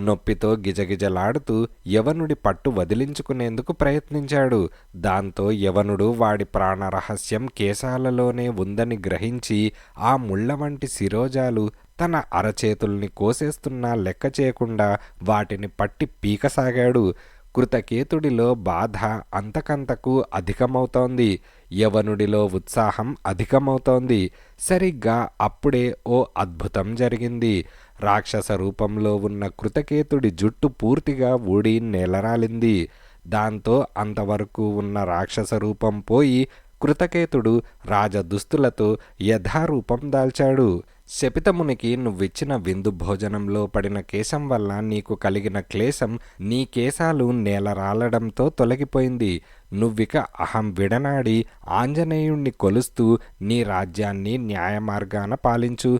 నొప్పితో గిజగిజలాడుతూ యవనుడి పట్టు వదిలించుకునేందుకు ప్రయత్నించాడు. దాంతో యవనుడు వాడి ప్రాణరహస్యం కేశాలలోనే ఉందని గ్రహించి ఆ ముళ్ళ వంటి శిరోజాలు తన అరచేతుల్ని కోసేస్తున్నా లెక్క చేయకుండా వాటిని పట్టి పీకసాగాడు. కృతకేతుడిలో బాధ అంతకంతకు అధికమవుతోంది. యవనుడిలో ఉత్సాహం అధికమవుతోంది. సరిగ్గా అప్పుడే ఓ అద్భుతం జరిగింది. రాక్షస రూపంలో ఉన్న కృతకేతుడి జుట్టు పూర్తిగా ఊడి నేలరాలింది. దాంతో అంతవరకు ఉన్న రాక్షస రూపం పోయి కృతకేతుడు రాజదుస్తులతో యథారూపం దాల్చాడు. శపితమునికి నువ్విచ్చిన విందు భోజనంలో పడిన కేశం వల్ల నీకు కలిగిన క్లేశం నీ కేశాలు నేలరాలడంతో తొలగిపోయింది. నువ్విక అహం విడనాడి ఆంజనేయుణ్ణి కొలుస్తూ నీ రాజ్యాన్ని న్యాయమార్గాన పాలించు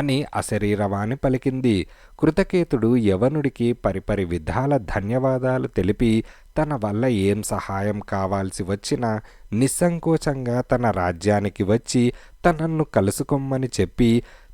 అని అశరీరవాణి పలికింది. కృతకేతుడు యవనుడికి పరిపరి విధాల ధన్యవాదాలు తెలిపి తన వల్ల ఏం సహాయం కావాల్సి వచ్చినా నిస్సంకోచంగా తన రాజ్యానికి వచ్చి తనను కలుసుకోమని చెప్పి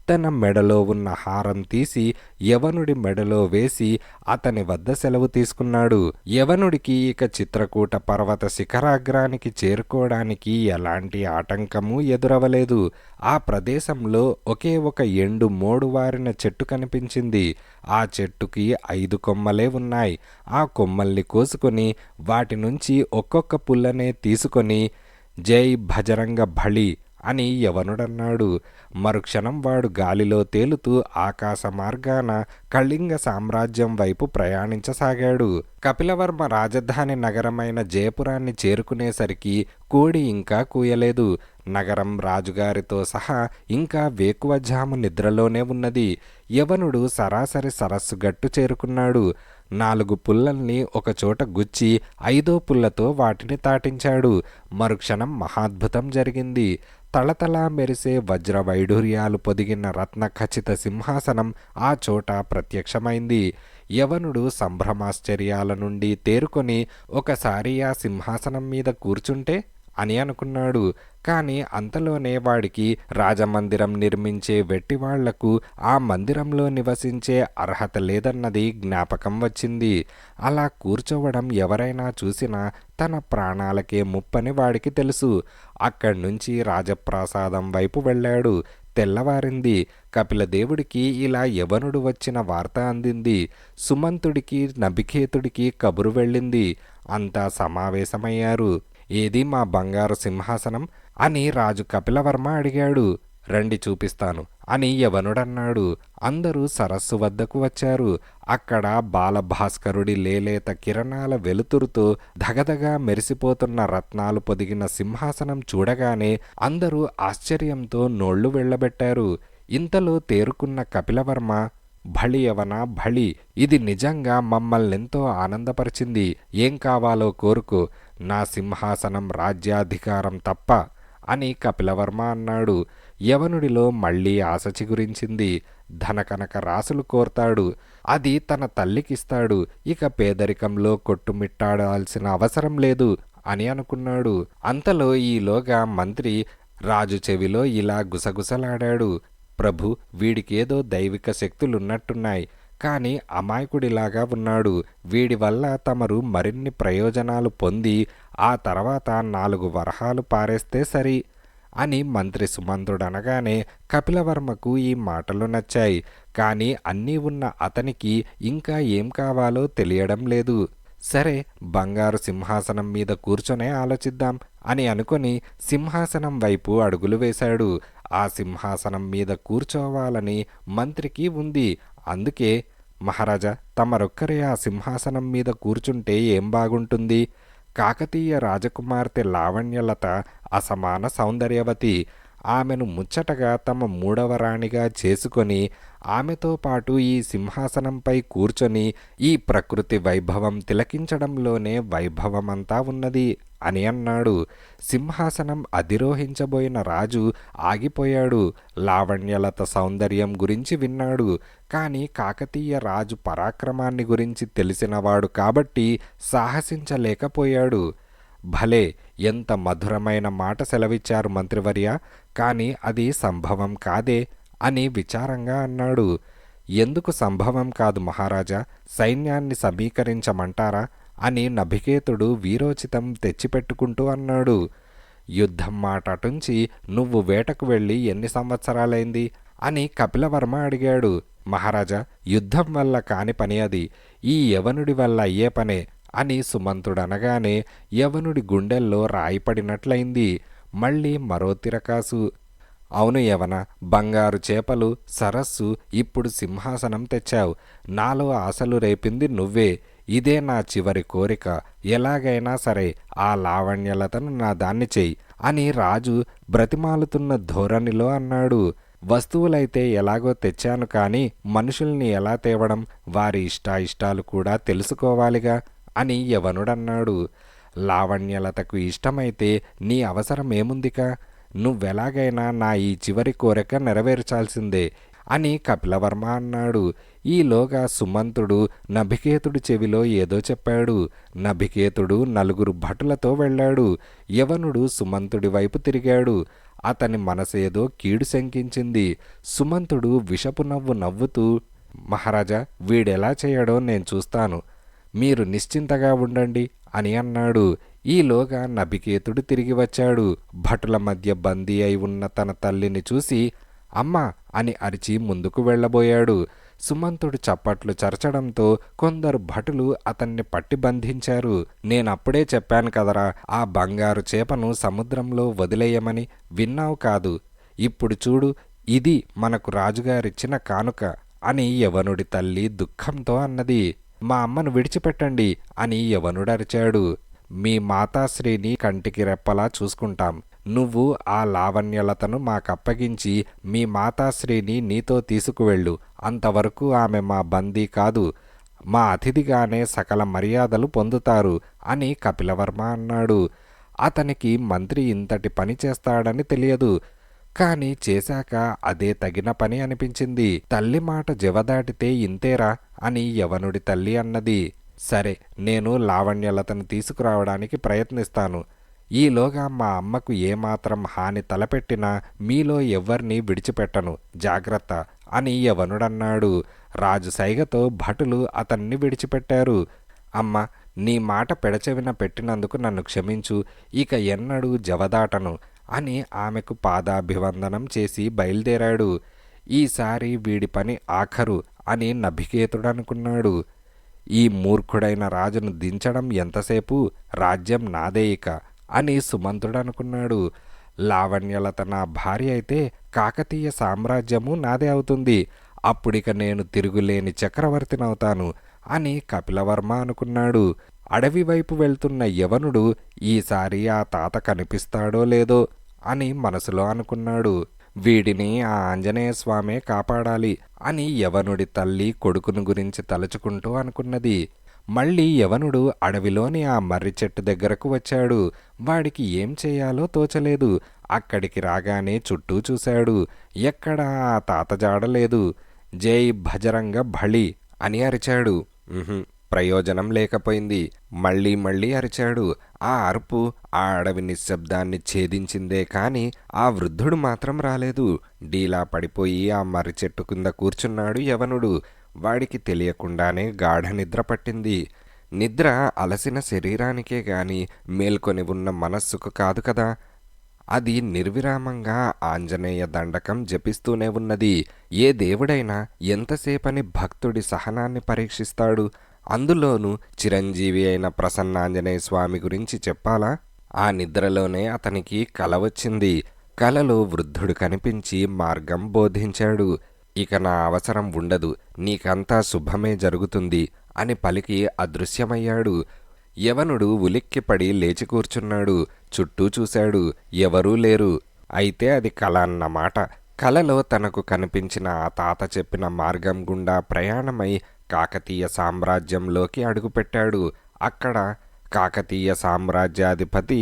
తన మెడలో ఉన్న హారం తీసి యవనుడి మెడలో వేసి అతని వద్ద సెలవు తీసుకున్నాడు. యవనుడికి ఇక చిత్రకూట పర్వత శిఖరాగ్రానికి చేరుకోవడానికి ఎలాంటి ఆటంకము ఎదురవలేదు. ఆ ప్రదేశంలో ఒకే ఒక ఎండు మోడువారిన చెట్టు కనిపించింది. ఆ చెట్టుకి 5 కొమ్మలే ఉన్నాయి. ఆ కొమ్మల్ని కోసుకొని వాటి నుంచి ఒక్కొక్క పుల్లనే తీసుకొని జై భజరంగ బలి అని యవనుడన్నాడు. మరుక్షణం వాడు గాలిలో తేలుతూ ఆకాశ మార్గాన కళింగ సామ్రాజ్యం వైపు ప్రయాణించసాగాడు. కపిలవర్మ రాజధాని నగరమైన జయపురాన్ని చేరుకునేసరికి కోడి ఇంకా కూయలేదు. నగరం రాజుగారితో సహా ఇంకా వేకువజాము నిద్రలోనే ఉన్నది. యవనుడు సరాసరి సరస్సు గట్టు చేరుకున్నాడు. 4 పుల్లల్ని ఒకచోట గుచ్చి 5వ పుల్లతో వాటిని తాటించాడు. మరుక్షణం మహాద్భుతం జరిగింది. తళతళా మెరిసే వజ్ర వైఢూర్యాలు పొదిగిన రత్న ఖచ్చిత సింహాసనం ఆ చోట ప్రత్యక్షమైంది. యవనుడు సంభ్రమాశ్చర్యాల నుండి తేరుకొని ఒకసారి ఆ సింహాసనం మీద కూర్చుంటే అని అనుకున్నాడు. కానీ అంతలోనే వాడికి రాజమందిరం నిర్మించే వెట్టివాళ్లకు ఆ మందిరంలో నివసించే అర్హత లేదన్నది జ్ఞాపకం వచ్చింది. అలా కూర్చోవడం ఎవరైనా చూసినా తన ప్రాణాలకే ముప్పని వాడికి తెలుసు. అక్కడి నుంచి రాజప్రాసాదం వైపు వెళ్ళాడు. తెల్లవారింది. కపిలదేవుడికి ఇలా యవనుడు వచ్చిన వార్త అందింది. సుమంతుడికి నభికేతుడికి కబురు వెళ్ళింది. అంతా సమావేశమయ్యారు. ఏది మా బంగారు సింహాసనం అని రాజు కపిలవర్మ అడిగాడు. రండి చూపిస్తాను అని యవనుడన్నాడు. అందరూ సరస్సు వద్దకు వచ్చారు. అక్కడ బాలభాస్కరుడి లేలేత కిరణాల వెలుతురుతో ధగధగా మెరిసిపోతున్న రత్నాలు పొదిగిన సింహాసనం చూడగానే అందరూ ఆశ్చర్యంతో నోళ్లు వెళ్ళబెట్టారు. ఇంతలో తేరుకున్న కపిలవర్మ, భళి యవనా భళి, ఇది నిజంగా మమ్మల్నెంతో ఆనందపరిచింది. ఏం కావాలో కోరుకో, నా సింహాసనం రాజ్యాధికారం తప్ప అని కపిలవర్మ అన్నాడు. యవనుడిలో మళ్ళీ ఆశ చిగురించింది. ధనకనక రాసులు కోర్తాడు. అది తన తల్లికిస్తాడు. ఇక పేదరికంలో కొట్టుమిట్టాడాల్సిన అవసరం లేదు అని అనుకున్నాడు. అంతలో ఈలోగా మంత్రి రాజు చెవిలో ఇలా గుసగుసలాడాడు. ప్రభు, వీడికేదో దైవిక శక్తులున్నట్టున్నాయి. కానీ అమాయకుడిలాగా ఉన్నాడు. వీడి వల్ల తమరు మరిన్ని ప్రయోజనాలు పొంది ఆ తర్వాత 4 వరహాలు పారేస్తే సరి అని మంత్రి సుమంతుడనగానే కపిలవర్మకు ఈ మాటలు నచ్చాయి. కానీ అన్నీ ఉన్న అతనికి ఇంకా ఏం కావాలో తెలియడం లేదు. సరే, బంగారు సింహాసనం మీద కూర్చొనే ఆలోచిద్దాం అని అనుకొని సింహాసనం వైపు అడుగులు వేశాడు. ఆ సింహాసనం మీద కూర్చోవాలని మంత్రికి ఉంది. అందుకే, మహారాజా, తమరొక్కరే ఆ సింహాసనం మీద కూర్చుంటే ఏం బాగుంటుంది? కాకతీయ రాజకుమార్తె లావణ్యలత అసమాన సౌందర్యవతి. ఆమెను ముచ్చటగా తమ 3వ రాణిగా చేసుకొని ఆమెతో పాటు ఈ సింహాసనంపై కూర్చొని ఈ ప్రకృతి వైభవం తిలకించడంలోనే వైభవమంతా ఉన్నది అని అన్నాడు. సింహాసనం అధిరోహించబోయిన రాజు ఆగిపోయాడు. లావణ్యలత సౌందర్యం గురించి విన్నాడు. కానీ కాకతీయ రాజు పరాక్రమాన్ని గురించి తెలిసినవాడు కాబట్టి సాహసించలేకపోయాడు. భలే, ఎంత మధురమైన మాట సెలవిచ్చారు మంత్రివర్య, కానీ అది సంభవం కాదే అని విచారంగా అన్నాడు. ఎందుకు సంభవం కాదు మహారాజా, సైన్యాన్ని సమీకరించమంటారా అని నభికేతుడు వీరోచితం తెచ్చిపెట్టుకుంటూ అన్నాడు. యుద్ధం మాట అటుంచి నువ్వు వేటకు వెళ్ళి ఎన్ని సంవత్సరాలైంది అని కపిలవర్మ అడిగాడు. మహారాజా, యుద్ధం వల్ల కాని పని అది, ఈ యవనుడి వల్ల అయ్యే పనే అని సుమంతుడనగానే యవనుడి గుండెల్లో రాయిపడినట్లయింది. మళ్ళీ మరో తిరకాసు. అవును యవన, బంగారు చేపలు, సరస్సు, ఇప్పుడు సింహాసనం తెచ్చావు. నాలో ఆశలు రేపింది నువ్వే. ఇదే నా చివరి కోరిక. ఎలాగైనా సరే ఆ లావణ్యలతను నా దాన్ని చెయ్యి అని రాజు బ్రతిమాలుతున్న ధోరణిలో అన్నాడు. వస్తువులైతే ఎలాగో తెచ్చాను కాని మనుషుల్ని ఎలా తేవడం, వారి ఇష్టాయిష్టాలు కూడా తెలుసుకోవాలిగా అని యవనుడన్నాడు. లావణ్యలతకు ఇష్టమైతే నీ అవసరమేముందికా? నువ్వెలాగైనా నా ఈ చివరి కోరిక నెరవేర్చాల్సిందే అని కపిలవర్మ అన్నాడు. ఈలోగా సుమంతుడు నభికేతుడి చెవిలో ఏదో చెప్పాడు. నభికేతుడు 4 భటులతో వెళ్ళాడు. యవనుడు సుమంతుడి వైపు తిరిగాడు. అతని మనసేదో కీడు శంకించింది. సుమంతుడు విషపు నవ్వు నవ్వుతూ, మహారాజా, వీడెలా చేయడో నేను చూస్తాను, మీరు నిశ్చింతగా ఉండండి అని అన్నాడు. ఈలోగా నభికేతుడు తిరిగి వచ్చాడు. భటుల మధ్య బందీ అయి ఉన్న తన తల్లిని చూసి అమ్మా అని అరిచి ముందుకు వెళ్ళబోయాడు. సుమంతుడు చప్పట్లు చరచడంతో కొందరు భటులు అతన్ని పట్టి బంధించారు. నేనప్పుడే చెప్పాను కదరా, ఆ బంగారు చేపను సముద్రంలో వదిలేయమని, విన్నావు కాదు? ఇప్పుడు చూడు, ఇది మనకు రాజుగారిచ్చిన కానుక అని యవనుడి తల్లి దుఃఖంతో అన్నది. మా అమ్మను విడిచిపెట్టండి అని యవనుడరిచాడు. మీ మాతాశ్రీని కంటికి రెప్పలా చూసుకుంటాం. నువ్వు ఆ లావణ్యలతను మాకప్పగించి మీ మాతాశ్రీని నీతో తీసుకువెళ్ళు. అంతవరకు ఆమె మా బందీ కాదు, మా అతిథిగానే సకల మర్యాదలు పొందుతారు అని కపిలవర్మ అన్నాడు. అతనికి మంత్రి ఇంతటి పని చేస్తాడని తెలియదు, కాని చేశాక అదే తగిన పని అనిపించింది. తల్లి మాట జవదాటితే ఇంతేరా అని యవనుడి తల్లి అన్నది. సరే, నేను లావణ్యలతను తీసుకురావడానికి ప్రయత్నిస్తాను. ఈలోగా మా అమ్మకు ఏమాత్రం హాని తలపెట్టినా మీలో ఎవ్వరినీ విడిచిపెట్టను, జాగ్రత్త అని యవనుడన్నాడు. రాజు సైగతో భటులు అతన్ని విడిచిపెట్టారు. అమ్మ, నీ మాట పెడచెవిన పెట్టినందుకు నన్ను క్షమించు, ఇక ఎన్నడూ జవదాటను అని ఆమెకు పాదాభివందనం చేసి బయలుదేరాడు. ఈసారి వీడి పని ఆఖరు అని నభికేతుడనుకున్నాడు. ఈ మూర్ఖుడైన రాజును దించడం ఎంతసేపు, రాజ్యం నాదే ఇక అని సుమంతుడనుకున్నాడు. లావణ్యలత నా భార్య అయితే కాకతీయ సామ్రాజ్యము నాదే అవుతుంది. అప్పుడిక నేను తిరుగులేని చక్రవర్తినవుతాను అని కపిలవర్మ అనుకున్నాడు. అడవి వైపు వెళ్తున్న యవనుడు ఈసారి ఆ తాత కనిపిస్తాడో లేదో అని మనసులో అనుకున్నాడు. వీడిని ఆ ఆంజనేయ స్వామే కాపాడాలి అని యవనుడి తల్లి కొడుకును గురించి తలుచుకుంటూ అనుకున్నది. మళ్ళీ యవనుడు అడవిలోని ఆ మర్రి చెట్టు దగ్గరకు వచ్చాడు. వాడికి ఏం చేయాలో తోచలేదు. అక్కడికి రాగానే చుట్టూ చూశాడు. ఎక్కడా ఆ తాత జాడలేదు. జై భజరంగ భళి అని అరిచాడు. ప్రయోజనం లేకపోయింది. మళ్ళీ మళ్ళీ అరిచాడు. ఆ అరుపు ఆ అడవి నిశ్శబ్దాన్ని ఛేదించిందే కాని ఆ వృద్ధుడు మాత్రం రాలేదు. డీలా పడిపోయి ఆ మర్రి చెట్టు కింద కూర్చున్నాడు యవనుడు. వాడికి తెలియకుండానే గాఢ నిద్ర పట్టింది. నిద్ర అలసిన శరీరానికే గాని మేల్కొని ఉన్న మనస్సుకు కాదు కదా. అది నిర్విరామంగా ఆంజనేయ దండకం జపిస్తూనే ఉన్నది. ఏ దేవుడైనా ఎంతసేపని భక్తుడి సహనాన్ని పరీక్షిస్తాడు. అందులోనూ చిరంజీవి అయిన ప్రసన్నాంజనేయ స్వామి గురించి చెప్పాలా? ఆ నిద్రలోనే అతనికి కల వచ్చింది. కలలో వృద్ధుడు కనిపించి మార్గం బోధించాడు. ఇక నా అవసరం ఉండదు, నీకంతా శుభమే జరుగుతుంది అని పలికి అదృశ్యమయ్యాడు. యవనుడు ఉలిక్కిపడి లేచి కూర్చున్నాడు. చుట్టూ చూశాడు. ఎవరూ లేరు. అయితే అది కల అన్నమాట. కలలో తనకు కనిపించిన ఆ తాత చెప్పిన మార్గం గుండా ప్రయాణమై కాకతీయ సామ్రాజ్యంలోకి అడుగుపెట్టాడు. అక్కడ కాకతీయ సామ్రాజ్యాధిపతి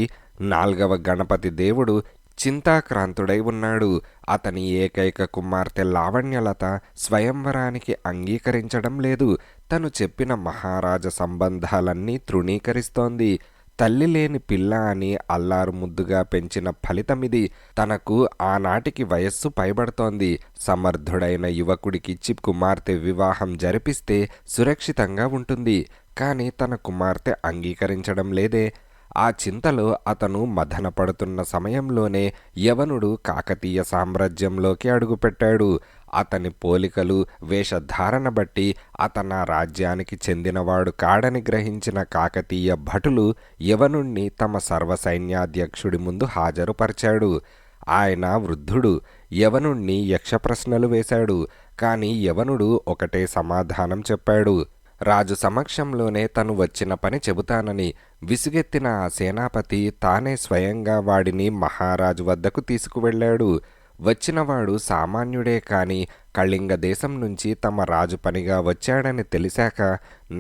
4వ గణపతి దేవుడు చింతాక్రాంతుడై ఉన్నాడు. అతని ఏకైక కుమార్తె లావణ్యలత స్వయంవరానికి అంగీకరించడం లేదు. తను చెప్పిన మహారాజ సంబంధాలన్నీ తృణీకరిస్తోంది. తల్లి లేని పిల్ల అని అల్లారు ముద్దుగా పెంచిన ఫలితమిది. తనకు ఆనాటికి వయస్సు పైబడుతోంది. సమర్థుడైన యువకుడికిచ్చి కుమార్తె వివాహం జరిపిస్తే సురక్షితంగా ఉంటుంది. కానీ తన కుమార్తె అంగీకరించడం లేదే. ఆ చింతలో అతను మదనపడుతున్న సమయంలోనే యవనుడు కాకతీయ సామ్రాజ్యంలోకి అడుగుపెట్టాడు. అతని పోలికలు, వేషధారణ బట్టి అతను రాజ్యానికి చెందినవాడు కాడని గ్రహించిన కాకతీయ భటులు యవనుణ్ణి తమ సర్వసైన్యాధ్యక్షుడి ముందు హాజరుపరిచాడు. ఆయన వృద్ధుడు. యవనుణ్ణి యక్షప్రశ్నలు వేశాడు. కాని యవనుడు ఒకటే సమాధానం చెప్పాడు. రాజు సమక్షంలోనే తను వచ్చిన పని చెబుతానని. విసుగెత్తిన ఆ సేనాపతి తానే స్వయంగా వాడిని మహారాజు వద్దకు తీసుకువెళ్ళాడు. వచ్చినవాడు సామాన్యుడే కాని కళింగ దేశం నుంచి తమ రాజు పనిగా వచ్చాడని తెలిసాక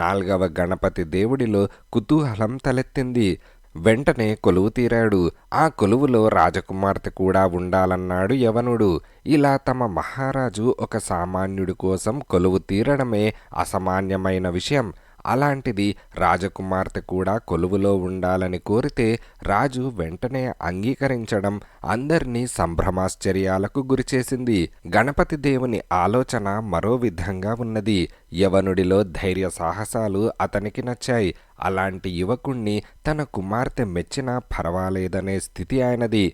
4వ గణపతి దేవుడిలో కుతూహలం తలెత్తింది. వెంటనే కొలువు తీరాడు. ఆ కొలువులో రాజకుమార్తె కూడా ఉండాలన్నాడు యవనుడు. ఇలా తమ మహారాజు ఒక సామాన్యుడి కోసం కొలువు తీరడమే అసామాన్యమైన విషయం. అలాంటిది రాజకుమార్తె కూడా కొలువులో ఉండాలని కోరితే రాజు వెంటనే అంగీకరించడం అందర్నీ సంభ్రమాశ్చర్యాలకు గురిచేసింది. గణపతి దేవుని ఆలోచన మరో విధంగా ఉన్నది. యవనుడిలో ధైర్య సాహసాలు అతనికి నచ్చాయి. అలాంటి యువకుణ్ణి తన కుమార్తె మెచ్చినా పర్వాలేదనే స్థితి ఆయనది.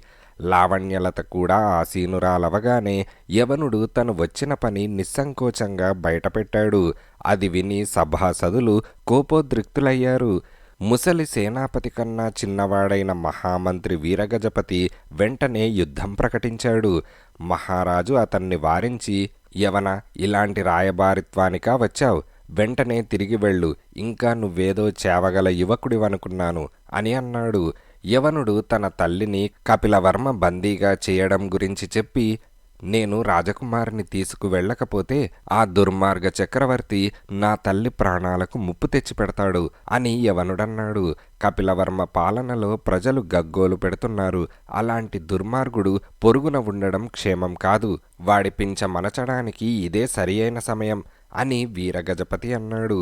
లావణ్యలత కూడా ఆసీనురాలవగానే యవనుడు తను వచ్చిన పని నిస్సంకోచంగా బయటపెట్టాడు. అది విని సభాసదులు కోపోద్రిక్తులయ్యారు. ముసలి సేనాపతి కన్నా చిన్నవాడైన మహామంత్రి వీరగజపతి వెంటనే యుద్ధం ప్రకటించాడు. మహారాజు అతన్ని వారించి, యవన, ఇలాంటి రాయబారిత్వానికా వచ్చావు? వెంటనే తిరిగి వెళ్ళు. ఇంకా నువ్వేదో చేవగల యువకుడివనుకున్నాను అని అన్నాడు. యవనుడు తన తల్లిని కపిలవర్మ బందీగా చేయడం గురించి చెప్పి, నేను రాజకుమారిని తీసుకువెళ్ళకపోతే ఆ దుర్మార్గ చక్రవర్తి నా తల్లి ప్రాణాలకు ముప్పు తెచ్చిపెడతాడు అని యవనుడన్నాడు. కపిలవర్మ పాలనలో ప్రజలు గగ్గోలు పెడుతున్నారు. అలాంటి దుర్మార్గుడు పొరుగున ఉండడం క్షేమం కాదు. వాడి పించ మనచడానికి ఇదే సరి అయిన సమయం అని వీరగజపతి అన్నాడు.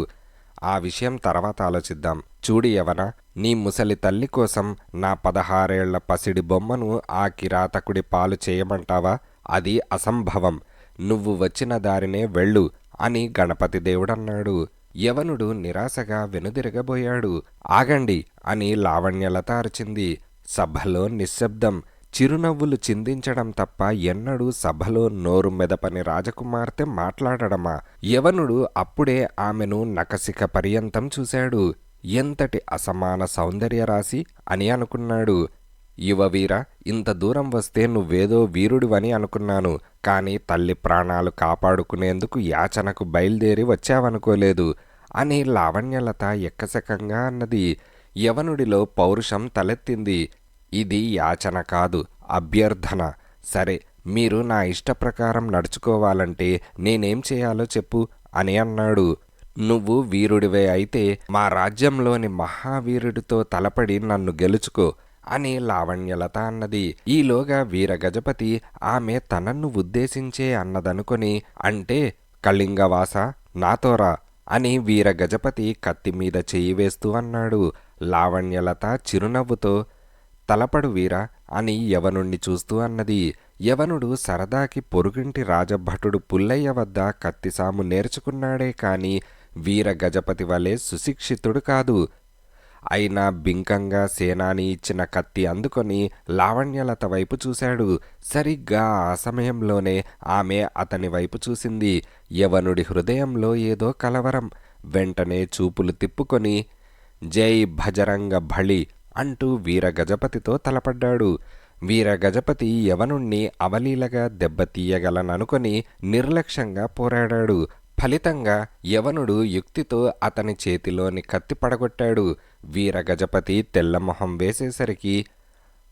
ఆ విషయం తర్వాత ఆలోచిద్దాం. చూడు యవన, నీ ముసలి తల్లి కోసం నా 16 ఏళ్ల పసిడి బొమ్మను ఆ కిరాతకుడి పాలు చేయమంటావా? అది అసంభవం. నువ్వు వచ్చిన దారినే వెళ్ళు అని గణపతి దేవుడన్నాడు. యవనుడు నిరాశగా వెనుదిరగబోయాడు. ఆగండి అని లావణ్యలత అరిచింది. సభలో నిశ్శబ్దం. చిరునవ్వులు చిందించడం తప్ప ఎన్నడూ సభలో నోరు మెదపని రాజకుమార్తె మాట్లాడడమా? యవనుడు అప్పుడే ఆమెను నఖశిఖ పర్యంతం చూశాడు. ఎంతటి అసమాన సౌందర్యరాశి అని అనుకున్నాడు. యువవీర, ఇంత దూరం వస్తే నువ్వేదో వీరుడివని అనుకున్నాను. కాని తల్లి ప్రాణాలు కాపాడుకునేందుకు యాచనకు బయలుదేరి వచ్చావనుకోలేదు అని లావణ్యలత ఎక్కసెకంగా అన్నది. యవనుడిలో పౌరుషం తలెత్తింది. ఇది యాచన కాదు, అభ్యర్థన. సరే, మీరు నా ఇష్టప్రకారం నడుచుకోవాలంటే నేనేం చేయాలో చెప్పు అని అన్నాడు. నువ్వు వీరుడివే అయితే మా రాజ్యంలోని మహావీరుడితో తలపడి నన్ను గెలుచుకో అని లావణ్యలత అన్నది. ఈలోగా వీరగజపతి ఆమె తనను ఉద్దేశించే అన్నదనుకొని, అంటే కళింగవాస, నాతోరా అని వీరగజపతి కత్తిమీద చెయ్యి వేస్తూ అన్నాడు. లావణ్యలత చిరునవ్వుతో, తలపడు వీరా అని యవనుణ్ణి చూస్తూ అన్నది. యవనుడు సరదాకి పొరుగింటి రాజభటుడు పుల్లయ్య వద్ద కత్తిసాము నేర్చుకున్నాడే కాని వీరగజపతి వలె సుశిక్షితుడు కాదు. అయినా బింకంగా సేనాని ఇచ్చిన కత్తి అందుకొని లావణ్యలత వైపు చూశాడు. సరిగ్గా ఆ సమయంలోనే ఆమె అతని వైపు చూసింది. యవనుడి హృదయంలో ఏదో కలవరం. వెంటనే చూపులు తిప్పుకొని, జై భజరంగ భళి అంటూ వీరగజపతితో తలపడ్డాడు. వీరగజపతి యవనుణ్ణి అవలీలగా దెబ్బతీయగలననుకొని నిర్లక్ష్యంగా పోరాడాడు. ఫలితంగా యవనుడు యుక్తితో అతని చేతిలోని కత్తి పడగొట్టాడు. వీరగజపతి తెల్లమొహం వేసేసరికి,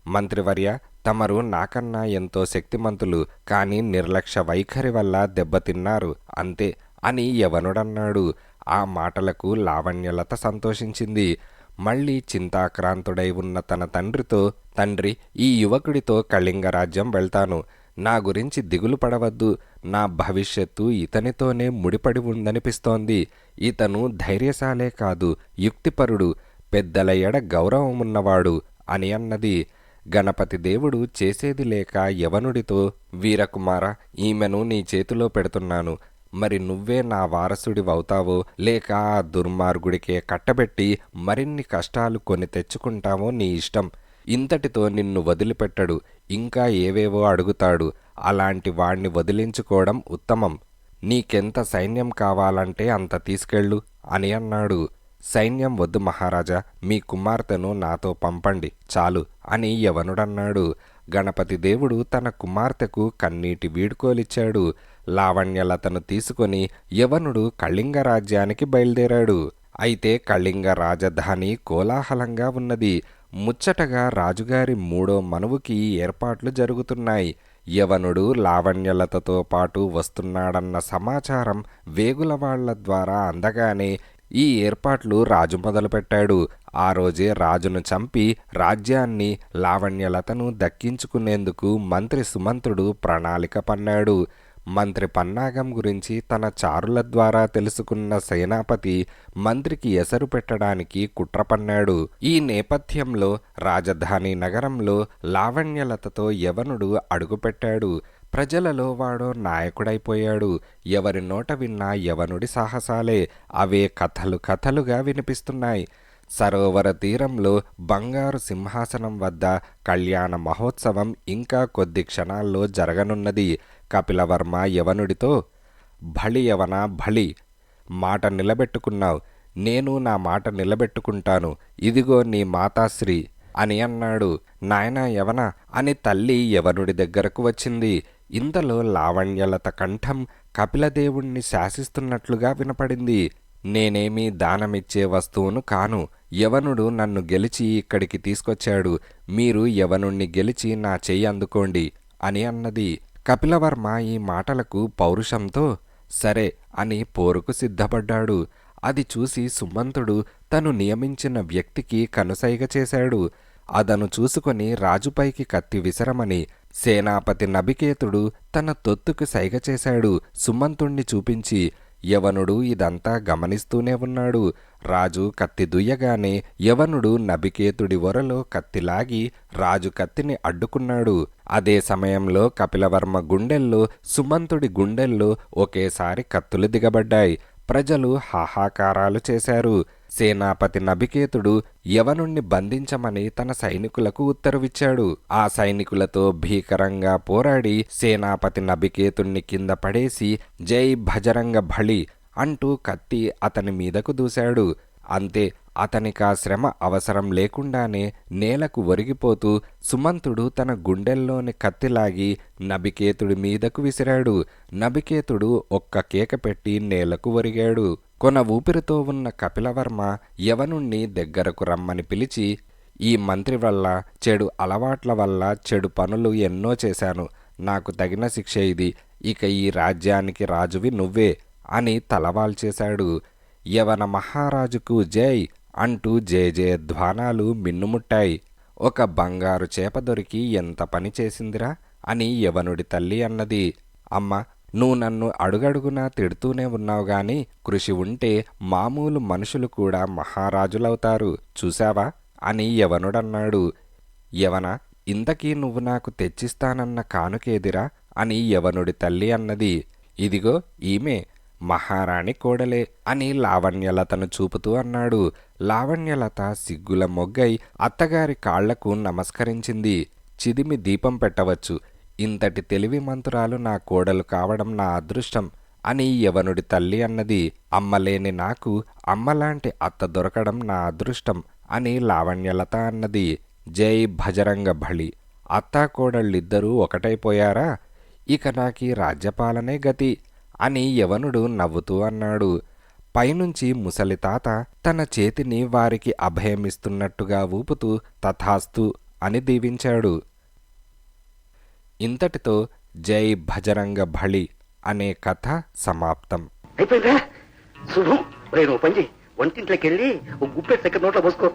మంత్రివర్య, తమరు నాకన్నా ఎంతో శక్తిమంతులు, కానీ నిర్లక్ష్య వైఖరి వల్ల దెబ్బతిన్నారు అంతే అని యవనుడన్నాడు. ఆ మాటలకు లావణ్యలత సంతోషించింది. మళ్ళీ చింతాక్రాంతుడై ఉన్న తన తండ్రితో, తండ్రి, ఈ యువకుడితో కళింగరాజ్యం వెళ్తాను. నా గురించి దిగులు పడవద్దు. నా భవిష్యత్తు ఇతనితోనే ముడిపడి ఉందనిపిస్తోంది. ఇతను ధైర్యశాలే కాదు, యుక్తిపరుడు. పెద్దల ఎడ గౌరవమున్నవాడు అని అన్నది. గణపతి దేవుడు చేసేది లేక యవనుడితో, వీరకుమార, ఈమెను నీ చేతిలో పెడుతున్నాను. మరి నువ్వే నా వారసుడివవుతావో లేక ఆ దుర్మార్గుడికే కట్టబెట్టి మరిన్ని కష్టాలు కొని తెచ్చుకుంటావో నీ ఇష్టం. ఇంతటితో నిన్ను వదిలిపెట్టడు, ఇంకా ఏవేవో అడుగుతాడు. అలాంటి వాణ్ణి వదిలించుకోవడం ఉత్తమం. నీకెంత సైన్యం కావాలంటే అంత తీసుకెళ్ళు అని అన్నాడు. సైన్యం వద్దు మహారాజా, మీ కుమార్తెను నాతో పంపండి చాలు అని యవనుడన్నాడు. గణపతి దేవుడు తన కుమార్తెకు కన్నీటి వీడ్కోలిచ్చాడు. లావణ్యలతను తీసుకొని యవనుడు కళింగ రాజ్యానికి బయలుదేరాడు. అయితే కళింగ రాజధాని కోలాహలంగా ఉన్నది. ముచ్చటగా రాజుగారి 3వ మనువుకి ఏర్పాట్లు జరుగుతున్నాయి. యవనుడు లావణ్యలతతో పాటు వస్తున్నాడన్న సమాచారం వేగులవాళ్ల ద్వారా అందగానే ఈ ఏర్పాట్లు రాజు మొదలుపెట్టాడు. ఆ రోజే రాజును చంపి రాజ్యాన్ని, లావణ్యలతను దక్కించుకునేందుకు మంత్రి సుమంతుడు ప్రణాళిక పన్నాడు. మంత్రి పన్నాగం గురించి తన చారుల ద్వారా తెలుసుకున్న సేనాపతి మంత్రికి ఎసరు పెట్టడానికి కుట్ర పన్నాడు. ఈ నేపథ్యంలో రాజధాని నగరంలో లావణ్యలతతో యవనుడు అడుగుపెట్టాడు. ప్రజలలో వాడో నాయకుడైపోయాడు. ఎవరి నోట విన్నా యవనుడి సాహసాలే. అవే కథలు కథలుగా వినిపిస్తున్నాయి. సరోవర తీరంలో బంగారు సింహాసనం వద్ద కళ్యాణ మహోత్సవం ఇంకా కొద్ది క్షణాల్లో జరగనున్నది. కపిలవర్మ యవనుడితో, భళి యవన భళి, మాట నిలబెట్టుకున్నావు, నేను నా మాట నిలబెట్టుకుంటాను, ఇదిగో నీ మాతాశ్రీ అని అన్నాడు. నాయనా యవన అని తల్లి యవనుడి దగ్గరకు వచ్చింది. ఇంతలో లావణ్యలత కంఠం కపిలదేవుణ్ణి శాసిస్తున్నట్లుగా వినపడింది. నేనేమీ దానమిచ్చే వస్తువును కాను. యవనుడు నన్ను గెలిచి ఇక్కడికి తీసుకొచ్చాడు. మీరు యవనుణ్ణి గెలిచి నా చెయ్యి అందుకోండి అని అన్నది. కపిలవర్మ ఈ మాటలకు పౌరుషంతో సరే అని పోరుకు సిద్ధపడ్డాడు. అది చూసి సుమంతుడు తను నియమించిన వ్యక్తికి కనుసైగ చేశాడు. అదను చూసుకొని రాజుపైకి కత్తి విసరమని సేనాపతి నబికేతుడు తన తొత్తుకు సైగ చేశాడు. సుమంతుణ్ణి చూపించి యవనుడు ఇదంతా గమనిస్తూనే ఉన్నాడు. రాజు కత్తి దుయ్యగానే యవనుడు నబికేతుడి ఒరలో కత్తిలాగి రాజు కత్తిని అడ్డుకున్నాడు. అదే సమయంలో కపిలవర్మ గుండెల్లో, సుమంతుడి గుండెల్లో ఒకేసారి కత్తులు దిగబడ్డాయి. ప్రజలు హాహాకారాలు చేశారు. సేనాపతి నబికేతుడు యవనుణ్ణి బంధించమని తన సైనికులకు ఉత్తర్విచ్చాడు. ఆ సైనికులతో భీకరంగా పోరాడి సేనాపతి నబికేతుణ్ణి కింద పడేసి జై భజరంగ భళి అంటూ కత్తి అతని మీదకు దూశాడు. అంతే, అతనికా శ్రమ అవసరం లేకుండానే నేలకు ఒరిగిపోతూ సుమంతుడు తన గుండెల్లోని కత్తిలాగి నబికేతుడి మీదకు విసిరాడు. నబికేతుడు ఒక్క కేక పెట్టి నేలకు ఒరిగాడు. కొన ఊపిరితో ఉన్న కపిలవర్మ యవనుణ్ణి దగ్గరకు రమ్మని పిలిచి, ఈ మంత్రి వల్ల, చెడు అలవాట్ల వల్ల చెడు పనులు ఎన్నో చేశాను. నాకు తగిన శిక్ష ఇది. ఇక ఈ రాజ్యానికి రాజువి నువ్వే అని తలవాల్చేశాడు. యవన మహారాజుకు జై అంటూ జయజయధ్వానాలు మిన్నుముట్టాయి. ఒక బంగారు చేప దొరికి ఎంత పని చేసిందిరా అని యవనుడి తల్లి అన్నది. అమ్మ, నువ్వు నన్ను అడుగడుగునా తిడుతూనే ఉన్నావు గాని కృషి ఉంటే మామూలు మనుషులు కూడా మహారాజులవుతారు చూశావా అని యవనుడన్నాడు. యవన, ఇంతకీ నువ్వు నాకు తెచ్చిస్తానన్న కానుకేదిరా అని యవనుడి తల్లి అన్నది. ఇదిగో ఈమె మహారాణి కోడలే అని లావణ్యలతను చూపుతూ అన్నాడు. లావణ్యలత సిగ్గుల మొగ్గై అత్తగారి కాళ్లకు నమస్కరించింది. చిదిమి దీపం పెట్టవచ్చు. ఇంతటి తెలివి మంతురాలు నా కోడలు కావడం నా అదృష్టం అని యవనుడి తల్లి అన్నది. అమ్మలేని నాకు అమ్మలాంటి అత్త దొరకడం నా అదృష్టం అని లావణ్యలత అన్నది. జై భజరంగ భళి, అత్తా కోడళ్ళిద్దరూ ఒకటైపోయారా? ఇక నాకీ రాజ్యపాలనే గతి అని యవనుడు నవ్వుతూ అన్నాడు. పైనుంచి ముసలి తాత తన చేతిని వారికి అభయమిస్తున్నట్టుగా ఊపుతూ తథాస్తు అని దీవించాడు. ఇంతటితో జై భజరంగ భళి అనే కథ సమాప్తం. అయిపోయిందా? శుభం. వంటింట్లోకి వెళ్ళి ఒక గుప్పెట్ చక్కెర నోట్లో పోసుకో.